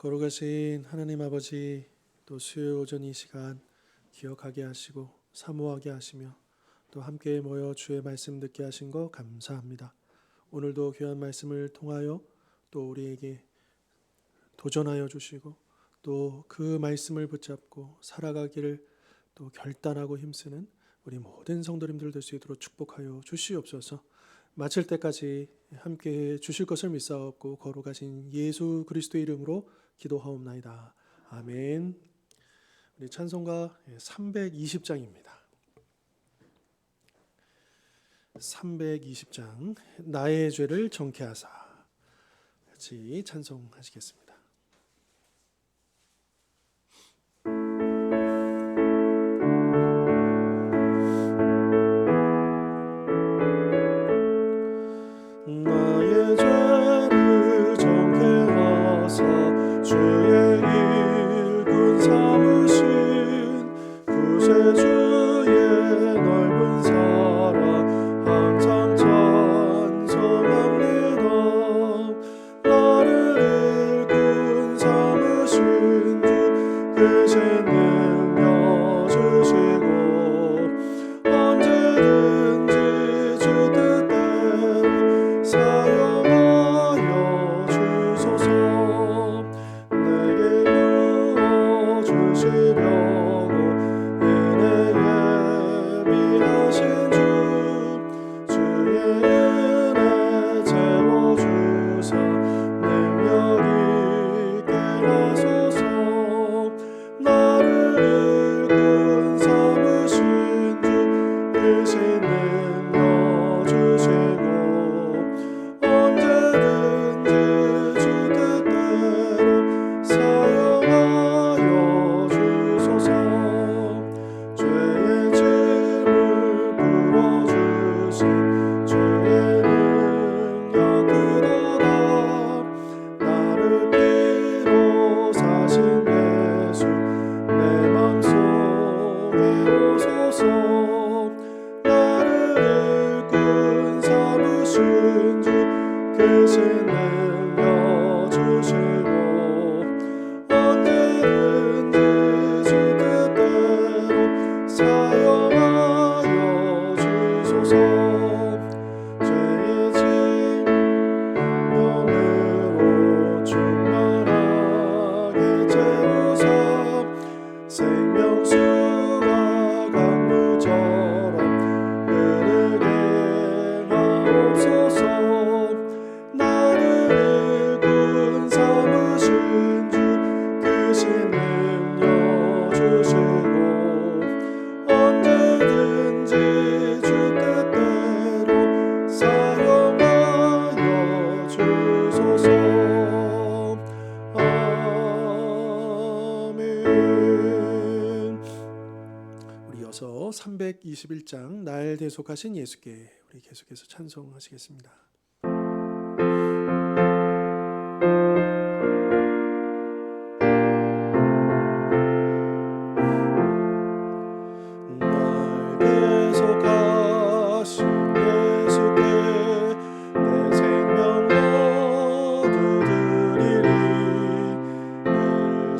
거룩하신 하나님 아버지, 또 수요일 오전 이 시간 기억하게 하시고 사모하게 하시며 또 함께 모여 주의 말씀 듣게 하신 거 감사합니다. 오늘도 귀한 말씀을 통하여 또 우리에게 도전하여 주시고 또 그 말씀을 붙잡고 살아가기를 또 결단하고 힘쓰는 우리 모든 성도님들 될 수 있도록 축복하여 주시옵소서. 마칠 때까지 함께해 주실 것을 믿사옵고 거룩하신 예수 그리스도의 이름으로 기도하옵나이다. 아멘. 우리 찬송가 320장입니다. 320장 나의 죄를 정케 하사 같이 찬송하시겠습니다. 나의 죄를 정케 하사 주의 일꾼 삼으신 구세주의 넓은 사랑 항상 찬송합니다. 나를 일꾼 삼으신 주 크신 능력 주시고 언제든지 주 뜻대로 사용하여 주소서. 내게 구워 주시려고 은혜 예비하신 주 주의 은혜 채워주사 능력 있게 하소서. 나를 일꾼 삼으신 주 크신 능력 주시고 언제든지 주 뜻대로 사용하여 주소서. 죄의 짐을 풀어주신 주의 능력 크도다. 나를 피로 사신 예수 내 맘속에 오소서. 나를 일꾼 삼으신 주 크신 능력 주시고 언제든지 주 뜻대로 사용하여 주소서. 죄의 짐 영으로 충만하게 채우사 생명수가 강물처럼 흐르게 하옵소서. 나를 일꾼 삼으신 주 크신 능력 주시고 언제든지 주 뜻대로 사용하여 주소서. 아멘. 우리 이어서 321장 날 대속하신 예수께 우리 계속해서 찬송하시겠습니다. 날 대속하신 예수께 내 생명 모두 드리리. 늘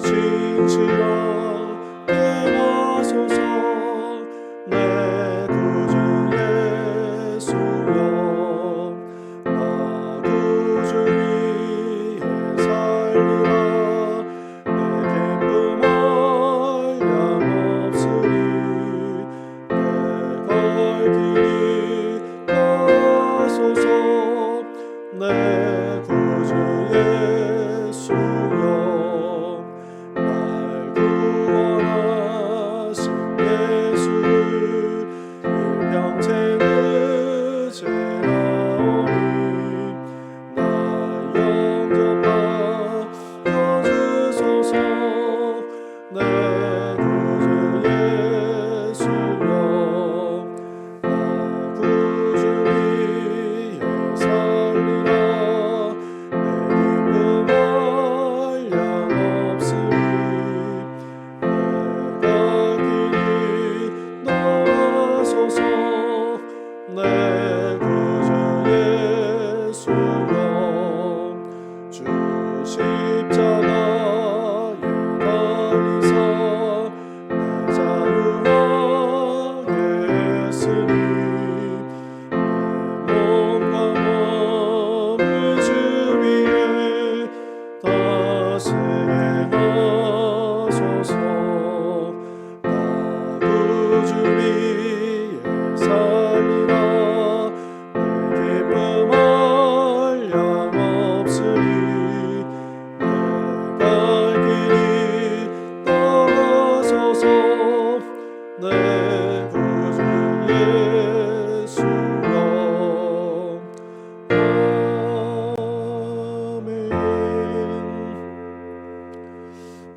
진실하게 하소서. 내 구주 예수여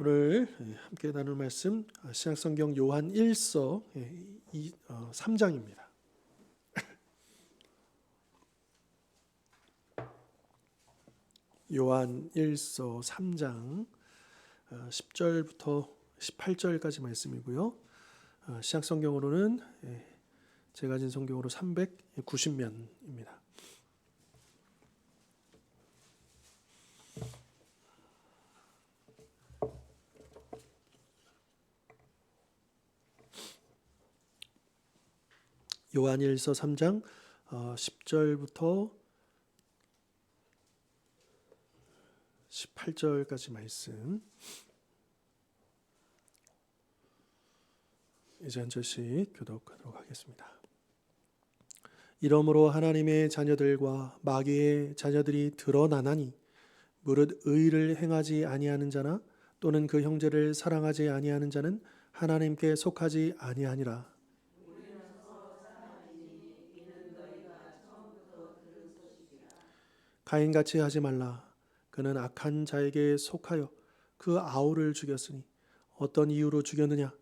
오늘 함께 나눌 말씀 신약성경 요한 1서 3장입니다. 요한 1서 3장 10절부터 18절까지 말씀이고요. 신약성경으로는 제가 가진 성경으로 390면입니다. 요한 1서 3장 10절부터 18절까지 말씀 이제 한 절씩 교독하도록 하겠습니다. 이러므로 하나님의 자녀들과 마귀의 자녀들이 드러나나니 무릇 의를 행하지 아니하는 자나 또는 그 형제를 사랑하지 아니하는 자는 하나님께 속하지 아니하니라. 가인같이 하지 말라. 그는 악한 자에게 속하여 그 아우를 죽였으니 어떤 이유로 죽였느냐?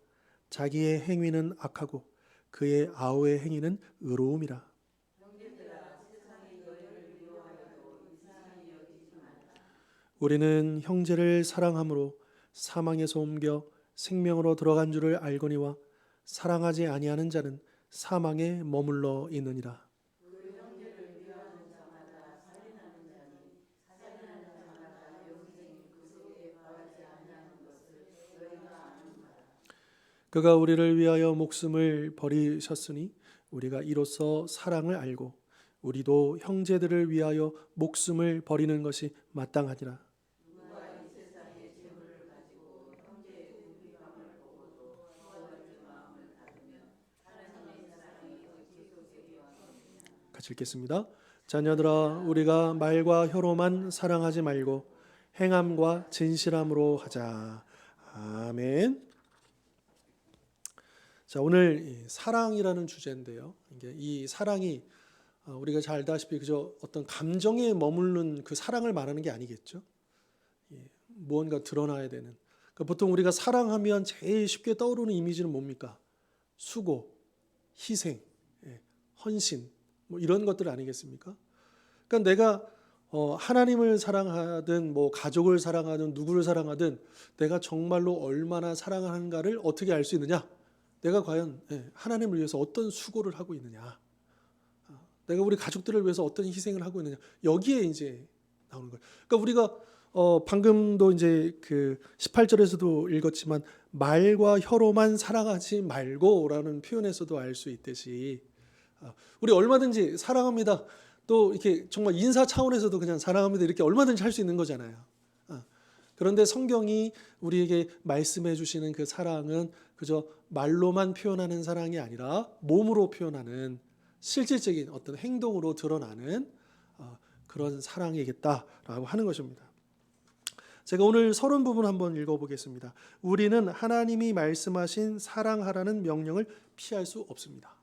자기의 행위는 악하고 그의 아우의 행위는 의로움이라. 우리는 형제를 사랑함으로 사망에서 옮겨 생명으로 들어간 줄을 알거니와 사랑하지 아니하는 자는 사망에 머물러 있느니라. 그가 우리를 위하여 목숨을 버리셨으니 우리가 이로써 사랑을 알고 우리도 형제들을 위하여 목숨을 버리는 것이 마땅하니라. 같이 읽겠습니다. 자녀들아, 우리가 말과 혀로만 사랑하지 말고 행함과 진실함으로 하자. 아멘. 자, 오늘 사랑이라는 주제인데요. 이 사랑이 우리가 잘 알다시피 그저 어떤 감정에 머무르는 그 사랑을 말하는 게 아니겠죠. 무언가 드러나야 되는. 그러니까 보통 우리가 사랑하면 제일 쉽게 떠오르는 이미지는 뭡니까? 수고, 희생, 헌신, 뭐 이런 것들 아니겠습니까? 그러니까 내가 하나님을 사랑하든 뭐 가족을 사랑하든 누구를 사랑하든 내가 정말로 얼마나 사랑하는가를 어떻게 알 수 있느냐? 내가 과연 하나님을 위해서 어떤 수고를 하고 있느냐, 내가 우리 가족들을 위해서 어떤 희생을 하고 있느냐, 여기에 이제 나오는 거예요. 그러니까 우리가 방금도 이제 그 18절에서도 읽었지만 말과 혀로만 사랑하지 말고라는 표현에서도 알 수 있듯이 우리 얼마든지 사랑합니다. 또 이렇게 정말 인사 차원에서도 그냥 사랑합니다 이렇게 얼마든지 할 수 있는 거잖아요. 그런데 성경이 우리에게 말씀해 주시는 그 사랑은 그저 말로만 표현하는 사랑이 아니라 몸으로 표현하는 실질적인 어떤 행동으로 드러나는 그런 사랑이겠다라고 하는 것입니다. 제가 오늘 서론 부분 한번 읽어보겠습니다. 우리는 하나님이 말씀하신 사랑하라는 명령을 피할 수 없습니다.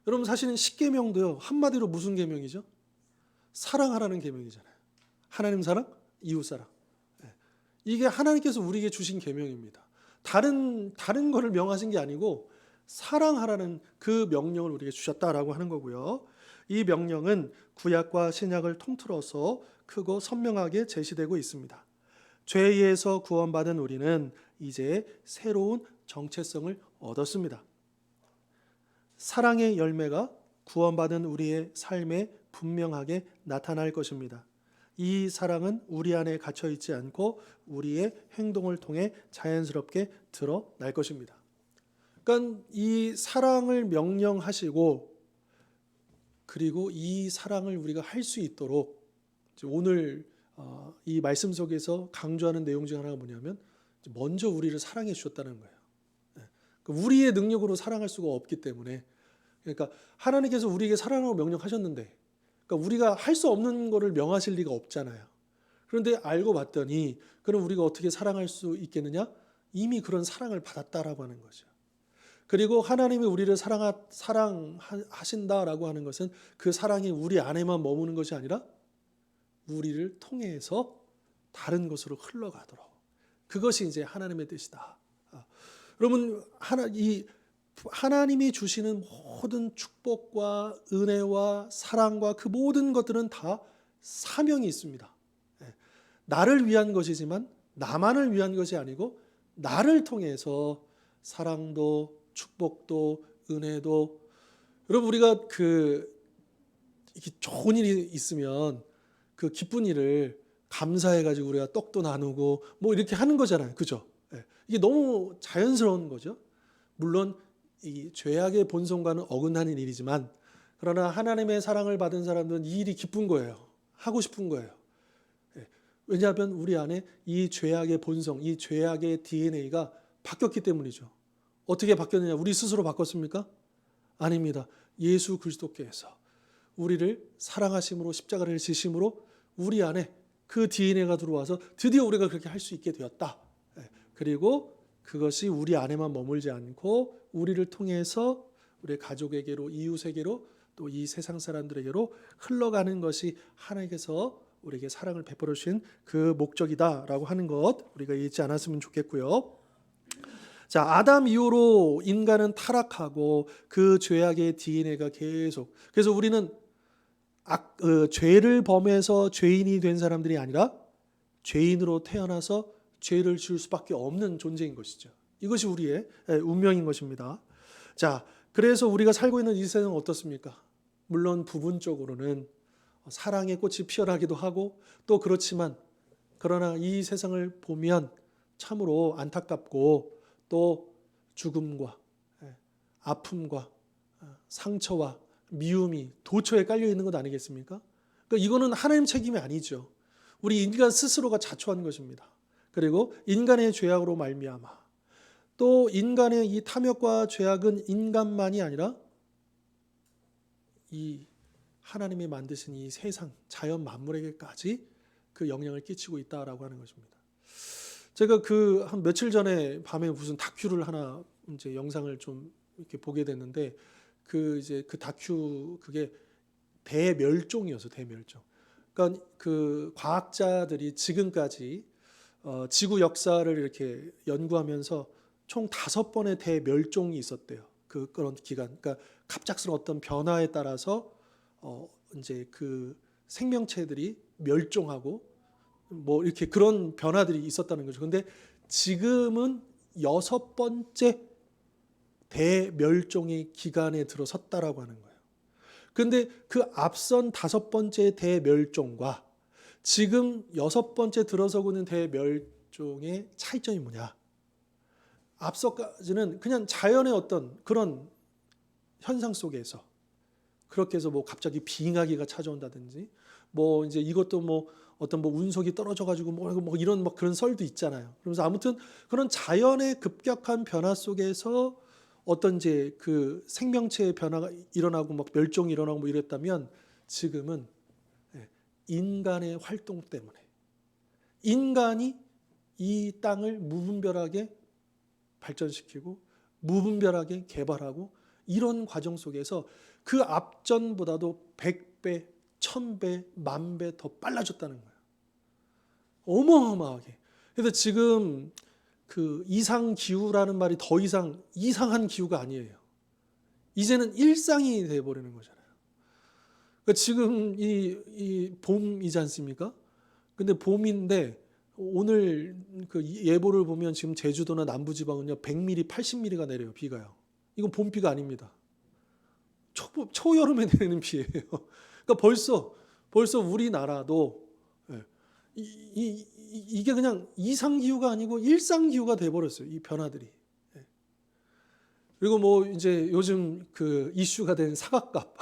여러분 사실은 10계명도요 한마디로 무슨 계명이죠? 사랑하라는 계명이잖아요. 하나님 사랑, 이웃 사랑. 이게 하나님께서 우리에게 주신 계명입니다. 다른 거를 명하신 게 아니고 사랑하라는 그 명령을 우리에게 주셨다라고 하는 거고요. 이 명령은 구약과 신약을 통틀어서 크고 선명하게 제시되고 있습니다. 죄에서 구원받은 우리는 이제 새로운 정체성을 얻었습니다. 사랑의 열매가 구원받은 우리의 삶에 분명하게 나타날 것입니다. 이 사랑은 우리 안에 갇혀 있지 않고 우리의 행동을 통해 자연스럽게 드러날 것입니다. 그러니까 이 사랑을 명령하시고 그리고 이 사랑을 우리가 할 수 있도록 오늘 이 말씀 속에서 강조하는 내용 중 하나가 뭐냐면 먼저 우리를 사랑해 주셨다는 거예요. 우리의 능력으로 사랑할 수가 없기 때문에, 그러니까 하나님께서 우리에게 사랑하라고 명령하셨는데 그러니까 우리가 할 수 없는 거를 명하실 리가 없잖아요. 그런데 알고 봤더니 그럼 우리가 어떻게 사랑할 수 있겠느냐? 이미 그런 사랑을 받았다라고 하는 거죠. 그리고 하나님이 우리를 사랑하신다라고 하는 것은 그 사랑이 우리 안에만 머무는 것이 아니라 우리를 통해서 다른 곳으로 흘러가도록 그것이 이제 하나님의 뜻이다. 여러분, 하나님이 주시는 모든 축복과 은혜와 사랑과 그 모든 것들은 다 사명이 있습니다. 나를 위한 것이지만 나만을 위한 것이 아니고 나를 통해서 사랑도 축복도 은혜도, 여러분, 우리가 이렇게 좋은 일이 있으면 그 기쁜 일을 감사해가지고 우리가 떡도 나누고 뭐 이렇게 하는 거잖아요. 그죠? 이게 너무 자연스러운 거죠. 물론 이 죄악의 본성과는 어긋나는 일이지만, 그러나 하나님의 사랑을 받은 사람들은 이 일이 기쁜 거예요. 하고 싶은 거예요. 왜냐하면 우리 안에 이 죄악의 본성, 이 죄악의 DNA가 바뀌었기 때문이죠. 어떻게 바뀌었느냐? 우리 스스로 바꿨습니까? 아닙니다. 예수 그리스도께서 우리를 사랑하심으로 십자가를 지심으로 우리 안에 그 DNA가 들어와서 드디어 우리가 그렇게 할 수 있게 되었다. 그리고 그것이 우리 안에만 머물지 않고 우리를 통해서 우리 가족에게로, 이웃에게로, 또 이 세상 사람들에게로 흘러가는 것이 하나님께서 우리에게 사랑을 베풀어 주신 그 목적이다라고 하는 것 우리가 잊지 않았으면 좋겠고요. 자, 아담 이후로 인간은 타락하고 그 죄악의 DNA가 계속, 그래서 우리는 죄를 범해서 죄인이 된 사람들이 아니라 죄인으로 태어나서 죄를 지을 수밖에 없는 존재인 것이죠. 이것이 우리의 운명인 것입니다. 자, 그래서 우리가 살고 있는 이 세상은 어떻습니까? 물론 부분적으로는 사랑의 꽃이 피어나기도 하고 또 그렇지만, 그러나 이 세상을 보면 참으로 안타깝고 또 죽음과 아픔과 상처와 미움이 도처에 깔려 있는 것 아니겠습니까? 그러니까 이거는 하나님 책임이 아니죠. 우리 인간 스스로가 자초한 것입니다. 그리고 인간의 죄악으로 말미암아, 또 인간의 이 탐욕과 죄악은 인간만이 아니라 이 하나님이 만드신 이 세상 자연 만물에게까지 그 영향을 끼치고 있다라고 하는 것입니다. 제가 한 며칠 전에 밤에 무슨 다큐를 하나 이제 영상을 좀 이렇게 보게 됐는데, 그 다큐 그게 대멸종이어서 대멸종. 그러니까 그 과학자들이 지금까지 지구 역사를 이렇게 연구하면서 총 5번의 대멸종이 있었대요. 그런 기간. 그러니까 갑작스러운 어떤 변화에 따라서 이제 그 생명체들이 멸종하고 뭐 이렇게 그런 변화들이 있었다는 거죠. 근데 지금은 6번째 대멸종의 기간에 들어섰다라고 하는 거예요. 근데 그 앞선 5번째 대멸종과 지금 6번째 들어서고 있는 대멸종의 차이점이 뭐냐? 앞서까지는 그냥 자연의 어떤 그런 현상 속에서 그렇게 해서 뭐 갑자기 빙하기가 찾아온다든지, 뭐 이제 이것도 뭐 어떤 뭐 운석이 떨어져 가지고 뭐 이런 뭐 그런 설도 있잖아요. 그러면서 아무튼 그런 자연의 급격한 변화 속에서 어떤 이제 그 생명체의 변화가 일어나고 막 멸종이 일어나고 뭐 이랬다면, 지금은 인간의 활동 때문에 인간이 이 땅을 무분별하게 발전시키고 무분별하게 개발하고 이런 과정 속에서 그 앞전보다도 100배, 1000배, 10,000배 더 빨라졌다는 거예요. 어마어마하게. 그래서 지금 그 이상기후라는 말이 더 이상 이상한 기후가 아니에요. 이제는 일상이 돼버리는 거잖아요. 그러니까 지금 이 봄이지 않습니까? 근데 봄인데 오늘 그 예보를 보면 지금 제주도나 남부지방은요 100mm, 80mm가 내려요. 비가요. 이건 봄비가 아닙니다. 초여름에 내리는 비예요. 그러니까 벌써 우리나라도 이게 그냥 이상기후가 아니고 일상기후가 돼버렸어요. 이 변화들이. 그리고 뭐 이제 요즘 그 이슈가 된 사각값,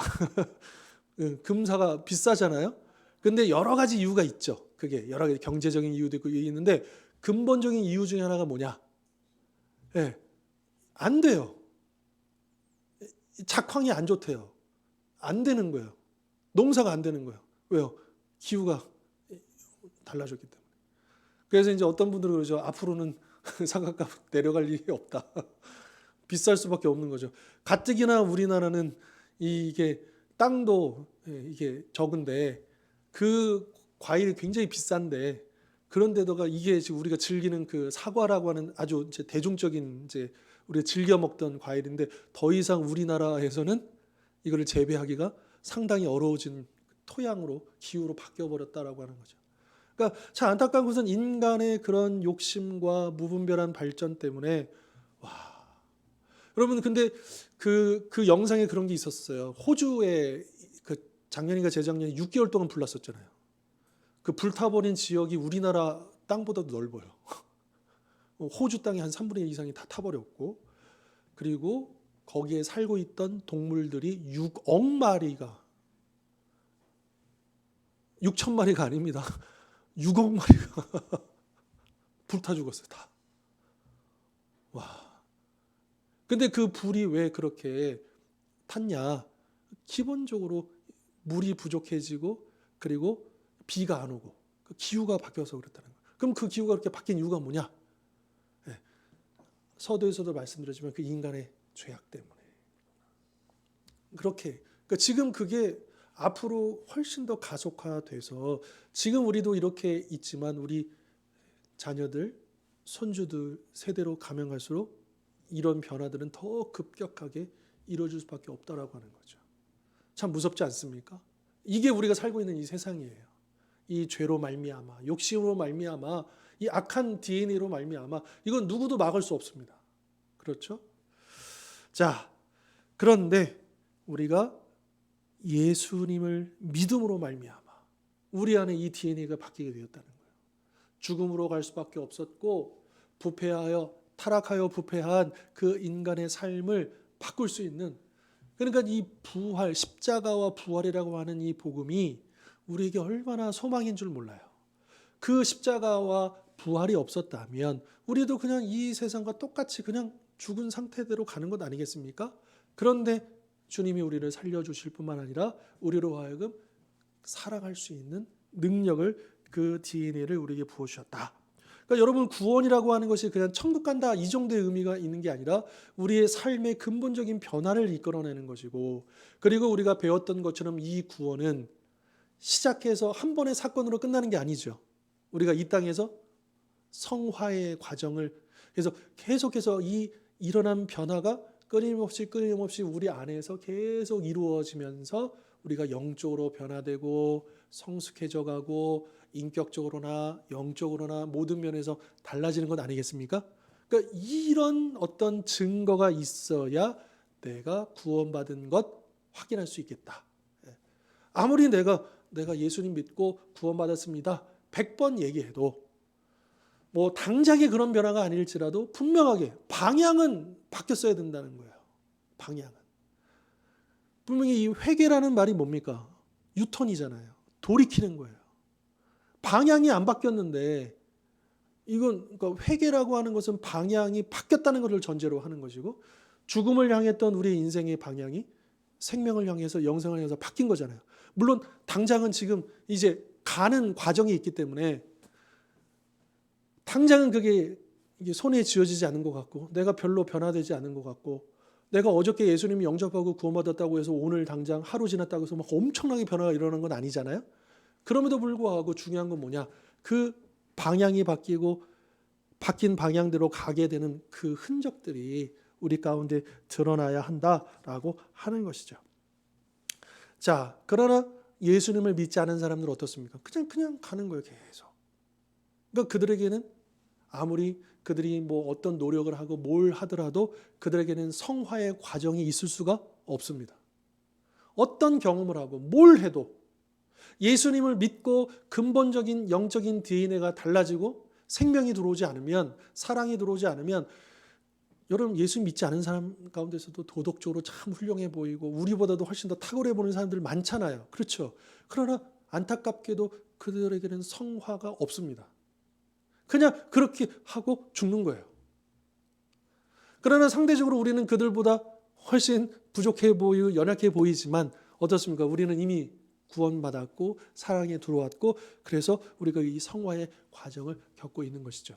금사가 비싸잖아요. 근데 여러 가지 이유가 있죠. 그게 여러 가지 경제적인 이유도 있는데 근본적인 이유 중에 하나가 뭐냐? 안 돼요. 작황이 안 좋대요. 안 되는 거예요. 농사가 안 되는 거예요. 왜요? 기후가 달라졌기 때문에. 그래서 이제 어떤 분들은 그러죠. 앞으로는 사각값 내려갈 일이 없다. 비쌀 수밖에 없는 거죠. 가뜩이나 우리나라는 이게 땅도 이게 적은데 그 과일이 굉장히 비싼데 그런데다가 이게 지금 우리가 즐기는 그 사과라고 하는 아주 이제 대중적인 이제 우리가 즐겨 먹던 과일인데 더 이상 우리나라에서는 이거를 재배하기가 상당히 어려워진 토양으로 기후로 바뀌어 버렸다라고 하는 거죠. 그러니까 참 안타까운 것은 인간의 그런 욕심과 무분별한 발전 때문에 여러분 근데 그 영상에 그런 게 있었어요. 호주에 그 작년인가 재작년에 6개월 동안 불났었잖아요. 그 불타버린 지역이 우리나라 땅보다도 넓어요. 호주 땅의 한 3분의 1 이상이 다 타버렸고 그리고 거기에 살고 있던 동물들이 6억 마리가 6천 마리가 아닙니다. 6억 마리가 불타 죽었어요. 다. 와. 근데 그 불이 왜 그렇게 탔냐? 기본적으로 물이 부족해지고 그리고 비가 안 오고 기후가 바뀌어서 그렇다는 거예요. 그럼 그 기후가 그렇게 바뀐 이유가 뭐냐? 네. 서두에서도 말씀드렸지만 그 인간의 죄악 때문에 그렇게 그러니까 지금 그게 앞으로 훨씬 더 가속화돼서 지금 우리도 이렇게 있지만 우리 자녀들, 손주들 세대로 가면 갈수록 이런 변화들은 더 급격하게 이루어질 수밖에 없다라고 하는 거죠. 참 무섭지 않습니까? 이게 우리가 살고 있는 이 세상이에요. 이 죄로 말미암아, 욕심으로 말미암아, 이 악한 DNA로 말미암아 이건 누구도 막을 수 없습니다. 그렇죠? 자, 그런데 우리가 예수님을 믿음으로 말미암아 우리 안에 이 DNA가 바뀌게 되었다는 거예요. 죽음으로 갈 수밖에 없었고 부패하여 타락하여 부패한 그 인간의 삶을 바꿀 수 있는 그러니까 이 부활, 십자가와 부활이라고 하는 이 복음이 우리에게 얼마나 소망인 줄 몰라요. 그 십자가와 부활이 없었다면 우리도 그냥 이 세상과 똑같이 그냥 죽은 상태대로 가는 것 아니겠습니까? 그런데 주님이 우리를 살려주실 뿐만 아니라 우리로 하여금 살아갈 수 있는 능력을 그 DNA를 우리에게 부어주셨다. 그러니까 여러분 구원이라고 하는 것이 그냥 천국 간다 이 정도의 의미가 있는 게 아니라 우리의 삶의 근본적인 변화를 이끌어내는 것이고 그리고 우리가 배웠던 것처럼 이 구원은 시작해서 한 번의 사건으로 끝나는 게 아니죠. 우리가 이 땅에서 성화의 과정을 그래서 계속해서 이 일어난 변화가 끊임없이 우리 안에서 계속 이루어지면서 우리가 영적으로 변화되고 성숙해져 가고 인격적으로나 영적으로나 모든 면에서 달라지는 것 아니겠습니까? 그러니까 이런 어떤 증거가 있어야 내가 구원받은 것 확인할 수 있겠다. 아무리 내가 예수님 믿고 구원받았습니다. 100번 얘기해도 뭐 당장의 그런 변화가 아닐지라도 분명하게 방향은 바뀌었어야 된다는 거예요. 방향은. 분명히 이 회개라는 말이 뭡니까? 유턴이잖아요. 돌이키는 거예요. 방향이 안 바뀌었는데 이건 그러니까 회개라고 하는 것은 방향이 바뀌었다는 것을 전제로 하는 것이고 죽음을 향했던 우리의 인생의 방향이 생명을 향해서 영생을 향해서 바뀐 거잖아요. 물론 당장은 지금 이제 가는 과정이 있기 때문에 당장은 그게 이게 손에 쥐어지지 않은 것 같고 내가 별로 변화되지 않은 것 같고 내가 어저께 예수님이 영접하고 구원받았다고 해서 오늘 당장 하루 지났다고 해서 막 엄청나게 변화가 일어나는 건 아니잖아요. 그럼에도 불구하고 중요한 건 뭐냐? 그 방향이 바뀌고 바뀐 방향대로 가게 되는 그 흔적들이 우리 가운데 드러나야 한다라고 하는 것이죠. 자, 그러나 예수님을 믿지 않은 사람들은 어떻습니까? 그냥 가는 거예요, 계속. 그러니까 그들에게는 아무리 그들이 뭐 어떤 노력을 하고 뭘 하더라도 그들에게는 성화의 과정이 있을 수가 없습니다. 어떤 경험을 하고 뭘 해도 예수님을 믿고 근본적인 영적인 DNA가 달라지고 생명이 들어오지 않으면 사랑이 들어오지 않으면 여러분 예수 믿지 않은 사람 가운데서도 도덕적으로 참 훌륭해 보이고 우리보다도 훨씬 더 탁월해 보이는 사람들 많잖아요. 그렇죠. 그러나 안타깝게도 그들에게는 성화가 없습니다. 그냥 그렇게 하고 죽는 거예요. 그러나 상대적으로 우리는 그들보다 훨씬 부족해 보이고 연약해 보이지만 어떻습니까? 우리는 이미 구원받았고 사랑에 들어왔고 그래서 우리가 이 성화의 과정을 겪고 있는 것이죠.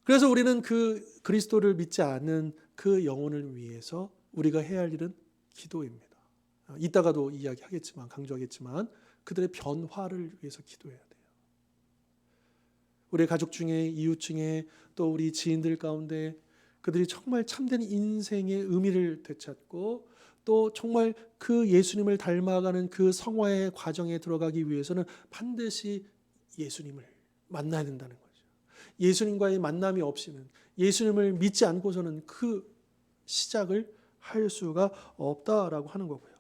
그래서 우리는 그 그리스도를 믿지 않는 그 영혼을 위해서 우리가 해야 할 일은 기도입니다. 이따가도 이야기하겠지만 강조하겠지만 그들의 변화를 위해서 기도해야 돼요. 우리 가족 중에, 이웃 중에, 또 우리 지인들 가운데 그들이 정말 참된 인생의 의미를 되찾고 또 정말 그 예수님을 닮아가는 그 성화의 과정에 들어가기 위해서는 반드시 예수님을 만나야 된다는 거죠. 예수님과의 만남이 없이는, 예수님을 믿지 않고서는 그 시작을 할 수가 없다라고 하는 거고요.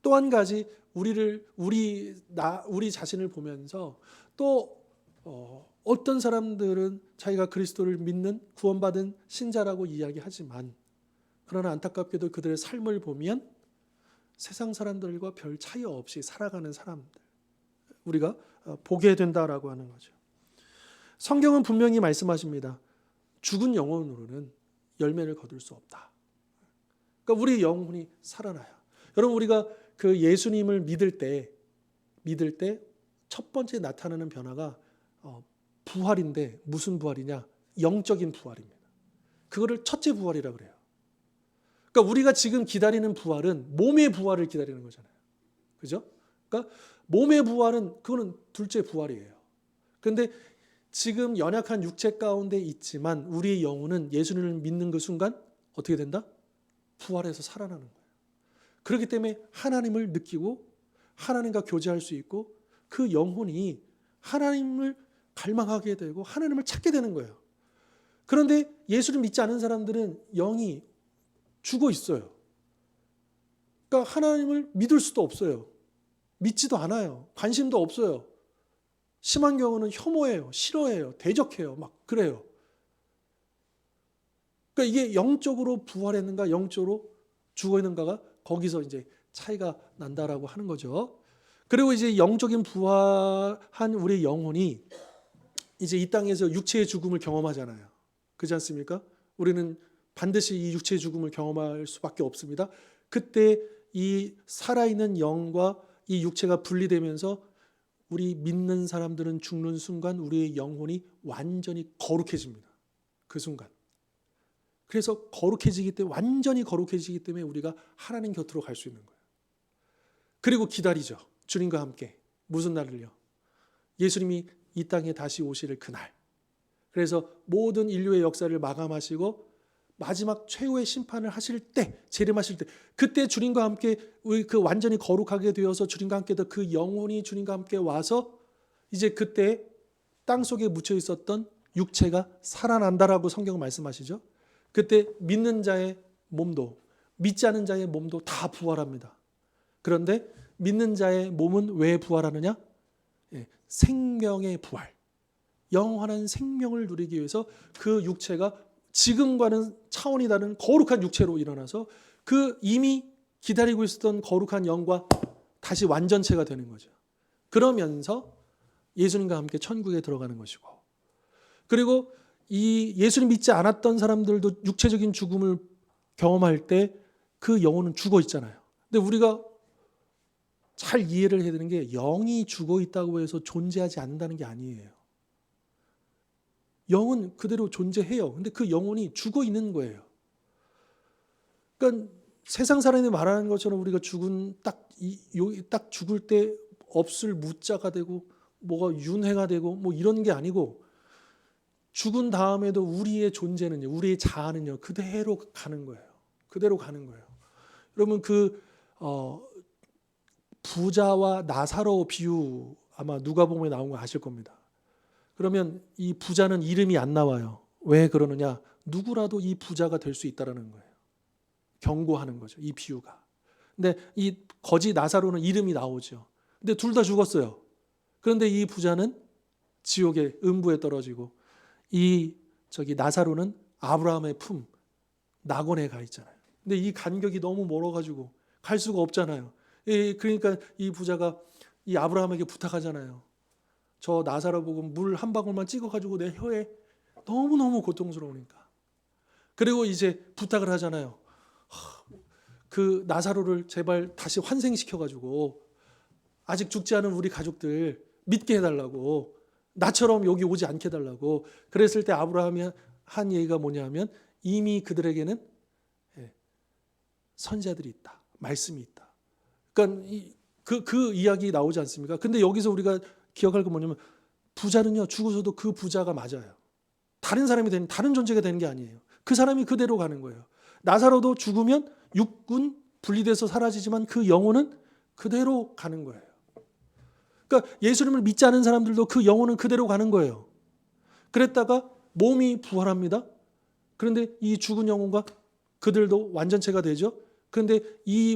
또 한 가지 우리 자신을 보면서 또 어떤 사람들은 자기가 그리스도를 믿는 구원받은 신자라고 이야기하지만 그러나 안타깝게도 그들의 삶을 보면 세상 사람들과 별 차이 없이 살아가는 사람들 우리가 보게 된다라고 하는 거죠. 성경은 분명히 말씀하십니다. 죽은 영혼으로는 열매를 거둘 수 없다. 그러니까 우리 영혼이 살아나요. 여러분 우리가 그 예수님을 믿을 때 첫 번째 나타나는 변화가 부활인데 무슨 부활이냐? 영적인 부활입니다. 그거를 첫째 부활이라고 그래요. 그러니까 우리가 지금 기다리는 부활은 몸의 부활을 기다리는 거잖아요. 그죠? 그러니까 몸의 부활은 그거는 둘째 부활이에요. 그런데 지금 연약한 육체 가운데 있지만 우리의 영혼은 예수님을 믿는 그 순간 어떻게 된다? 부활해서 살아나는 거예요. 그렇기 때문에 하나님을 느끼고 하나님과 교제할 수 있고 그 영혼이 하나님을 갈망하게 되고 하나님을 찾게 되는 거예요. 그런데 예수를 믿지 않은 사람들은 영이 죽어 있어요. 그러니까 하나님을 믿을 수도 없어요. 믿지도 않아요. 관심도 없어요. 심한 경우는 혐오해요. 싫어해요. 대적해요. 막 그래요. 그러니까 이게 영적으로 부활했는가 영적으로 죽어 있는가가 거기서 이제 차이가 난다라고 하는 거죠. 그리고 이제 영적인 부활한 우리 영혼이 이제 이 땅에서 육체의 죽음을 경험하잖아요. 그렇지 않습니까? 우리는 반드시 이 육체의 죽음을 경험할 수밖에 없습니다. 그때 이 살아있는 영과 이 육체가 분리되면서 우리 믿는 사람들은 죽는 순간 우리의 영혼이 완전히 거룩해집니다. 그 순간. 그래서 거룩해지기 때문에 완전히 거룩해지기 때문에 우리가 하나님 곁으로 갈 수 있는 거예요. 그리고 기다리죠. 주님과 함께. 무슨 날을요? 예수님이 이 땅에 다시 오실 그날. 그래서 모든 인류의 역사를 마감하시고 마지막 최후의 심판을 하실 때, 재림하실 때, 그때 주님과 함께 그 완전히 거룩하게 되어서 주님과 함께 그 영혼이 주님과 함께 와서 이제 그때 땅 속에 묻혀 있었던 육체가 살아난다라고 성경은 말씀하시죠. 그때 믿는 자의 몸도 믿지 않은 자의 몸도 다 부활합니다. 그런데 믿는 자의 몸은 왜 부활하느냐? 생명의 부활. 영원한 생명을 누리기 위해서 그 육체가 지금과는 차원이 다른 거룩한 육체로 일어나서 그 이미 기다리고 있었던 거룩한 영과 다시 완전체가 되는 거죠. 그러면서 예수님과 함께 천국에 들어가는 것이고, 그리고 이 예수님 믿지 않았던 사람들도 육체적인 죽음을 경험할 때 그 영혼은 죽어 있잖아요. 근데 우리가 잘 이해를 해야 되는 게 영이 죽어 있다고 해서 존재하지 않는다는 게 아니에요. 영은 그대로 존재해요. 근데 그 영혼이 죽어 있는 거예요. 그러니까 세상 사람이 말하는 것처럼 우리가 딱 죽을 때 없을 무자가 되고 뭐가 윤회가 되고 뭐 이런 게 아니고 죽은 다음에도 우리의 존재는요, 우리의 자아는요 그대로 가는 거예요. 그대로 가는 거예요. 여러분 부자와 나사로 비유 아마 누가복음에 나온 거 아실 겁니다. 그러면 이 부자는 이름이 안 나와요. 왜 그러느냐? 누구라도 이 부자가 될 수 있다라는 거예요. 경고하는 거죠. 이 비유가. 근데 이 거지 나사로는 이름이 나오죠. 근데 둘 다 죽었어요. 그런데 이 부자는 지옥의 음부에 떨어지고 나사로는 아브라함의 품 낙원에 가 있잖아요. 근데 이 간격이 너무 멀어가지고 갈 수가 없잖아요. 그러니까 이 부자가 이 아브라함에게 부탁하잖아요. 저 나사로 보고 물 한 방울만 찍어가지고 내 혀에 너무너무 고통스러우니까. 그리고 이제 부탁을 하잖아요. 그 나사로를 제발 다시 환생시켜가지고 아직 죽지 않은 우리 가족들 믿게 해달라고, 나처럼 여기 오지 않게 해달라고. 그랬을 때 아브라함이 한 얘기가 뭐냐면 이미 그들에게는 선지자들이 있다. 말씀이 있다. 그러니까 그 이야기 나오지 않습니까? 근데 여기서 우리가 기억할 건 뭐냐면 부자는요, 죽어서도 그 부자가 맞아요. 다른 사람이 되는, 다른 존재가 되는 게 아니에요. 그 사람이 그대로 가는 거예요. 나사로도 죽으면 육군 분리돼서 사라지지만 그 영혼은 그대로 가는 거예요. 그러니까 예수님을 믿지 않은 사람들도 그 영혼은 그대로 가는 거예요. 그랬다가 몸이 부활합니다. 그런데 이 죽은 영혼과 그들도 완전체가 되죠. 그런데 이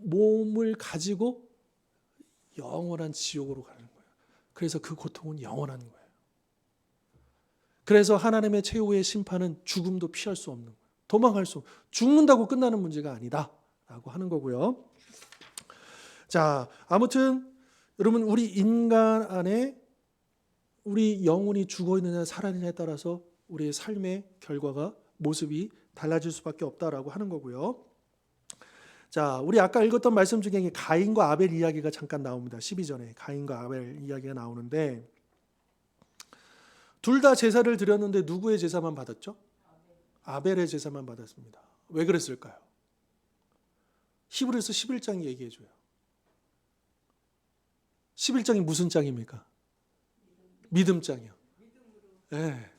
몸을 가지고 영원한 지옥으로 가는 거예요. 그래서 그 고통은 영원한 거예요. 그래서 하나님의 최후의 심판은 죽음도 피할 수 없는 거예요. 도망갈 수 없는, 죽는다고 끝나는 문제가 아니다라고 하는 거고요. 자, 아무튼 여러분, 우리 인간 안에 우리 영혼이 죽어 있느냐 살아있느냐에 따라서 우리의 삶의 결과가, 모습이 달라질 수밖에 없다라고 하는 거고요. 자, 우리 아까 읽었던 말씀 중에 가인과 아벨 이야기가 잠깐 나옵니다. 12절에 가인과 아벨 이야기가 나오는데, 둘 다 제사를 드렸는데 누구의 제사만 받았죠? 아벨의 제사만 받았습니다. 왜 그랬을까요? 히브리서 11장이 얘기해줘요. 11장이 무슨 장입니까? 믿음장이요. 네.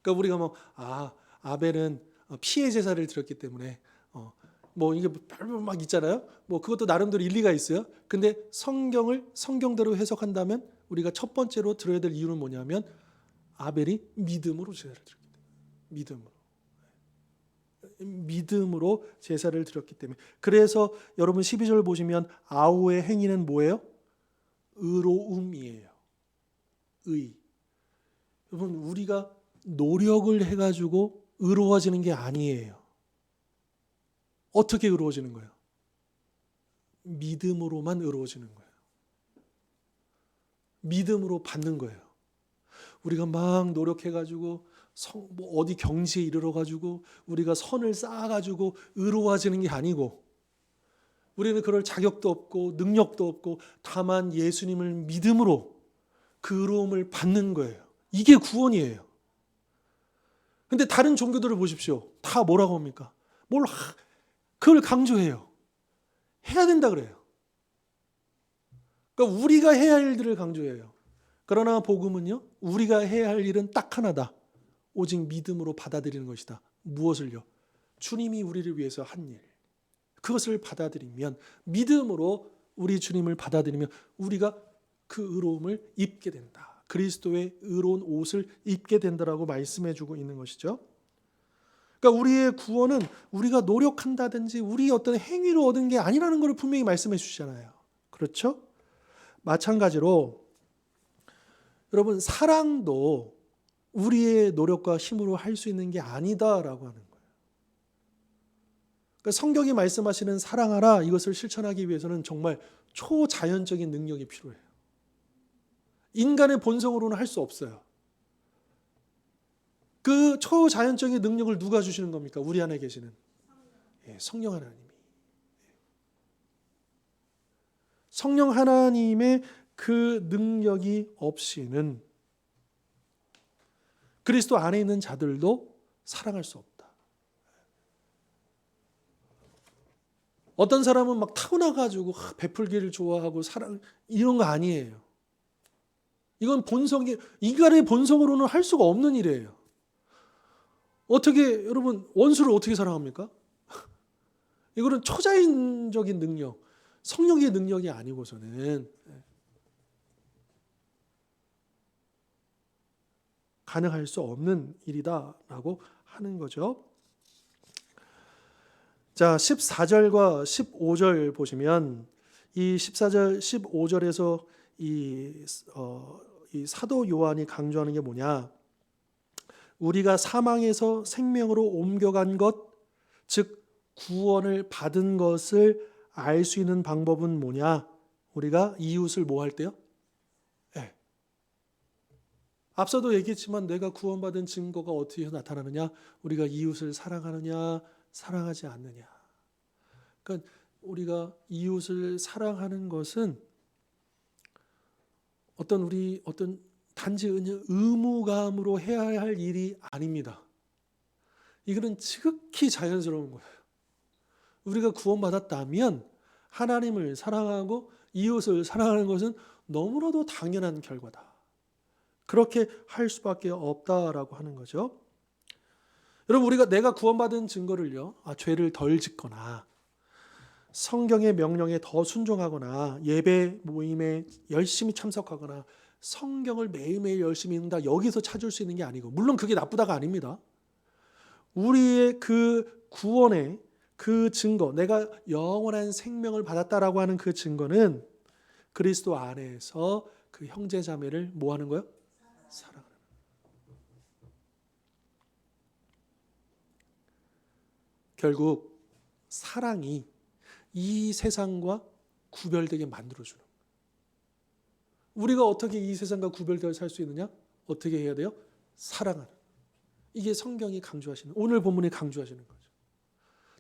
그러니까 우리가 아벨은 피해 제사를 드렸기 때문에 이게 별로 막 있잖아요. 그것도 나름대로 일리가 있어요. 근데 성경대로 해석한다면 우리가 첫 번째로 들어야 될 이유는 뭐냐면, 아벨이 믿음으로 제사를 드렸기 때문에. 믿음으로 제사를 드렸기 때문에. 그래서 여러분 12절 보시면 아우의 행위는 뭐예요? 의로움이에요. 의. 여러분, 우리가 노력을 해가지고 의로워지는 게 아니에요. 어떻게 의로워지는 거예요? 믿음으로만 의로워지는 거예요. 믿음으로 받는 거예요. 우리가 막 노력해가지고 어디 경지에 이르러가지고 우리가 선을 쌓아가지고 의로워지는 게 아니고, 우리는 그럴 자격도 없고 능력도 없고 다만 예수님을 믿음으로 그 의로움을 받는 거예요. 이게 구원이에요. 근데 다른 종교들을 보십시오. 다 뭐라고 합니까? 그걸 강조해요. 해야 된다 그래요. 그러니까 우리가 해야 할 일들을 강조해요. 그러나 복음은요, 우리가 해야 할 일은 딱 하나다. 오직 믿음으로 받아들이는 것이다. 무엇을요? 주님이 우리를 위해서 한 일. 그것을 받아들이면, 믿음으로 우리 주님을 받아들이면 우리가 그 의로움을 입게 된다. 그리스도의 의로운 옷을 입게 된다라고 말씀해 주고 있는 것이죠. 그러니까 우리의 구원은 우리가 노력한다든지 우리 어떤 행위로 얻은 게 아니라는 걸 분명히 말씀해 주시잖아요. 그렇죠? 마찬가지로 여러분, 사랑도 우리의 노력과 힘으로 할 수 있는 게 아니다라고 하는 거예요. 그러니까 성경이 말씀하시는 사랑하라, 이것을 실천하기 위해서는 정말 초자연적인 능력이 필요해요. 인간의 본성으로는 할 수 없어요. 그 초자연적인 능력을 누가 주시는 겁니까? 우리 안에 계시는 성령 하나님이. 성령 하나님의 그 능력이 없이는 그리스도 안에 있는 자들도 사랑할 수 없다. 어떤 사람은 막 타고나가지고 베풀기를 좋아하고 사랑, 이런 거 아니에요. 이건 인간의 본성으로는 할 수가 없는 일이에요. 어떻게, 여러분, 원수를 어떻게 사랑합니까? 이거는 초자연적인 능력, 성령의 능력이 아니고서는 가능할 수 없는 일이다라고 하는 거죠. 자, 14절과 15절 보시면, 이 14절, 15절에서 이 사도 요한이 강조하는 게 뭐냐? 우리가 사망에서 생명으로 옮겨간 것, 즉 구원을 받은 것을 알 수 있는 방법은 뭐냐? 우리가 이웃을 뭐 할 때요? 앞서도 얘기했지만 내가 구원받은 증거가 어떻게 나타나느냐? 우리가 이웃을 사랑하느냐, 사랑하지 않느냐. 그러니까 우리가 이웃을 사랑하는 것은 어떤 단지 의무감으로 해야 할 일이 아닙니다. 이거는 지극히 자연스러운 거예요. 우리가 구원받았다면 하나님을 사랑하고 이웃을 사랑하는 것은 너무나도 당연한 결과다. 그렇게 할 수밖에 없다라고 하는 거죠. 여러분, 내가 구원받은 증거를요, 죄를 덜 짓거나 성경의 명령에 더 순종하거나 예배 모임에 열심히 참석하거나 성경을 매일매일 열심히 읽는다, 여기서 찾을 수 있는 게 아니고, 물론 그게 나쁘다가 아닙니다. 우리의 그 구원의 그 증거, 내가 영원한 생명을 받았다라고 하는 그 증거는 그리스도 안에서 그 형제 자매를 뭐 하는 거예요? 사랑하는. 결국 사랑이 이 세상과 구별되게 만들어주는. 우리가 어떻게 이 세상과 구별되어 살 수 있느냐? 어떻게 해야 돼요? 사랑하는. 이게 성경이 강조하시는, 오늘 본문이 강조하시는 거죠.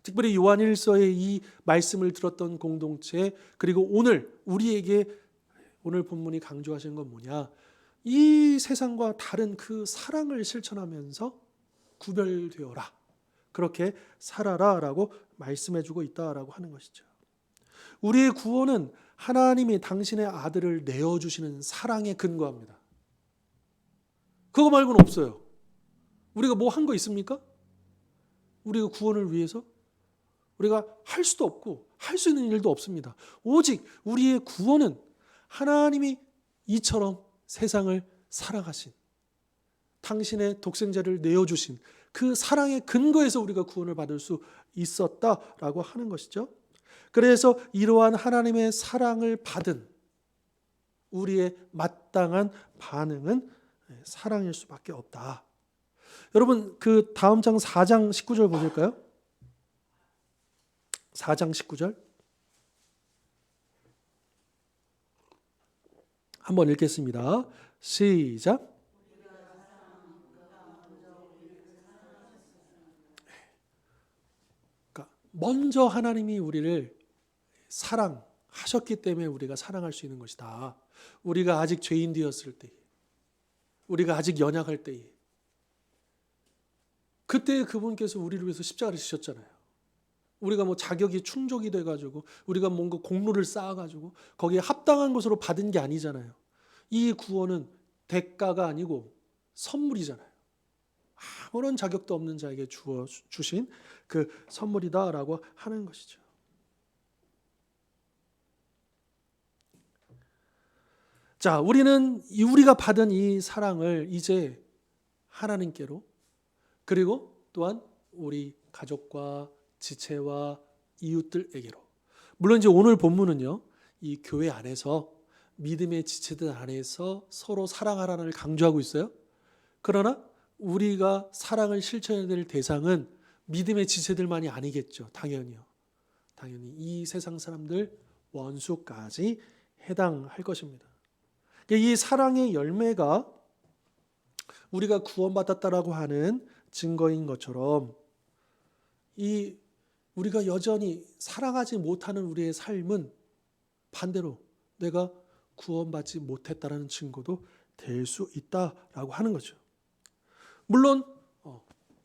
특별히 요한일서의 이 말씀을 들었던 공동체, 그리고 오늘 우리에게 오늘 본문이 강조하시는 건 뭐냐? 이 세상과 다른 그 사랑을 실천하면서 구별되어라, 그렇게 살아라라고 말씀해주고 있다라고 하는 것이죠. 우리의 구원은 하나님이 당신의 아들을 내어주시는 사랑에 근거합니다. 그거 말고는 없어요. 우리가 뭐 한 거 있습니까? 우리가 구원을 위해서 우리가 할 수도 없고 할 수 있는 일도 없습니다. 오직 우리의 구원은 하나님이 이처럼 세상을 사랑하신, 당신의 독생자를 내어주신 그 사랑의 근거에서 우리가 구원을 받을 수 있었다라고 하는 것이죠. 그래서 이러한 하나님의 사랑을 받은 우리의 마땅한 반응은 사랑일 수밖에 없다. 여러분, 그 다음 장 4장 19절 보실까요? 4장 19절 한번 읽겠습니다. 시작. 그러니까 먼저 하나님이 우리를 사랑하셨기 때문에 우리가 사랑할 수 있는 것이다. 우리가 아직 죄인 되었을 때, 우리가 아직 연약할 때에, 그때 그분께서 우리를 위해서 십자가를 지셨잖아요. 우리가 뭐 자격이 충족이 돼가지고 우리가 뭔가 공로를 쌓아가지고 거기에 합당한 것으로 받은 게 아니잖아요. 이 구원은 대가가 아니고 선물이잖아요. 아무런 자격도 없는 자에게 주신 그 선물이다라고 하는 것이죠. 자, 우리가 받은 이 사랑을 이제 하나님께로, 그리고 또한 우리 가족과 지체와 이웃들에게로. 물론 이제 오늘 본문은요, 이 교회 안에서 믿음의 지체들 안에서 서로 사랑하라는 강조하고 있어요. 그러나 우리가 사랑을 실천해야 될 대상은 믿음의 지체들만이 아니겠죠. 당연히 이 세상 사람들, 원수까지 해당할 것입니다. 이 사랑의 열매가 우리가 구원받았다라고 하는 증거인 것처럼, 우리가 여전히 사랑하지 못하는 우리의 삶은 반대로 내가 구원받지 못했다라는 증거도 될 수 있다라고 하는 거죠. 물론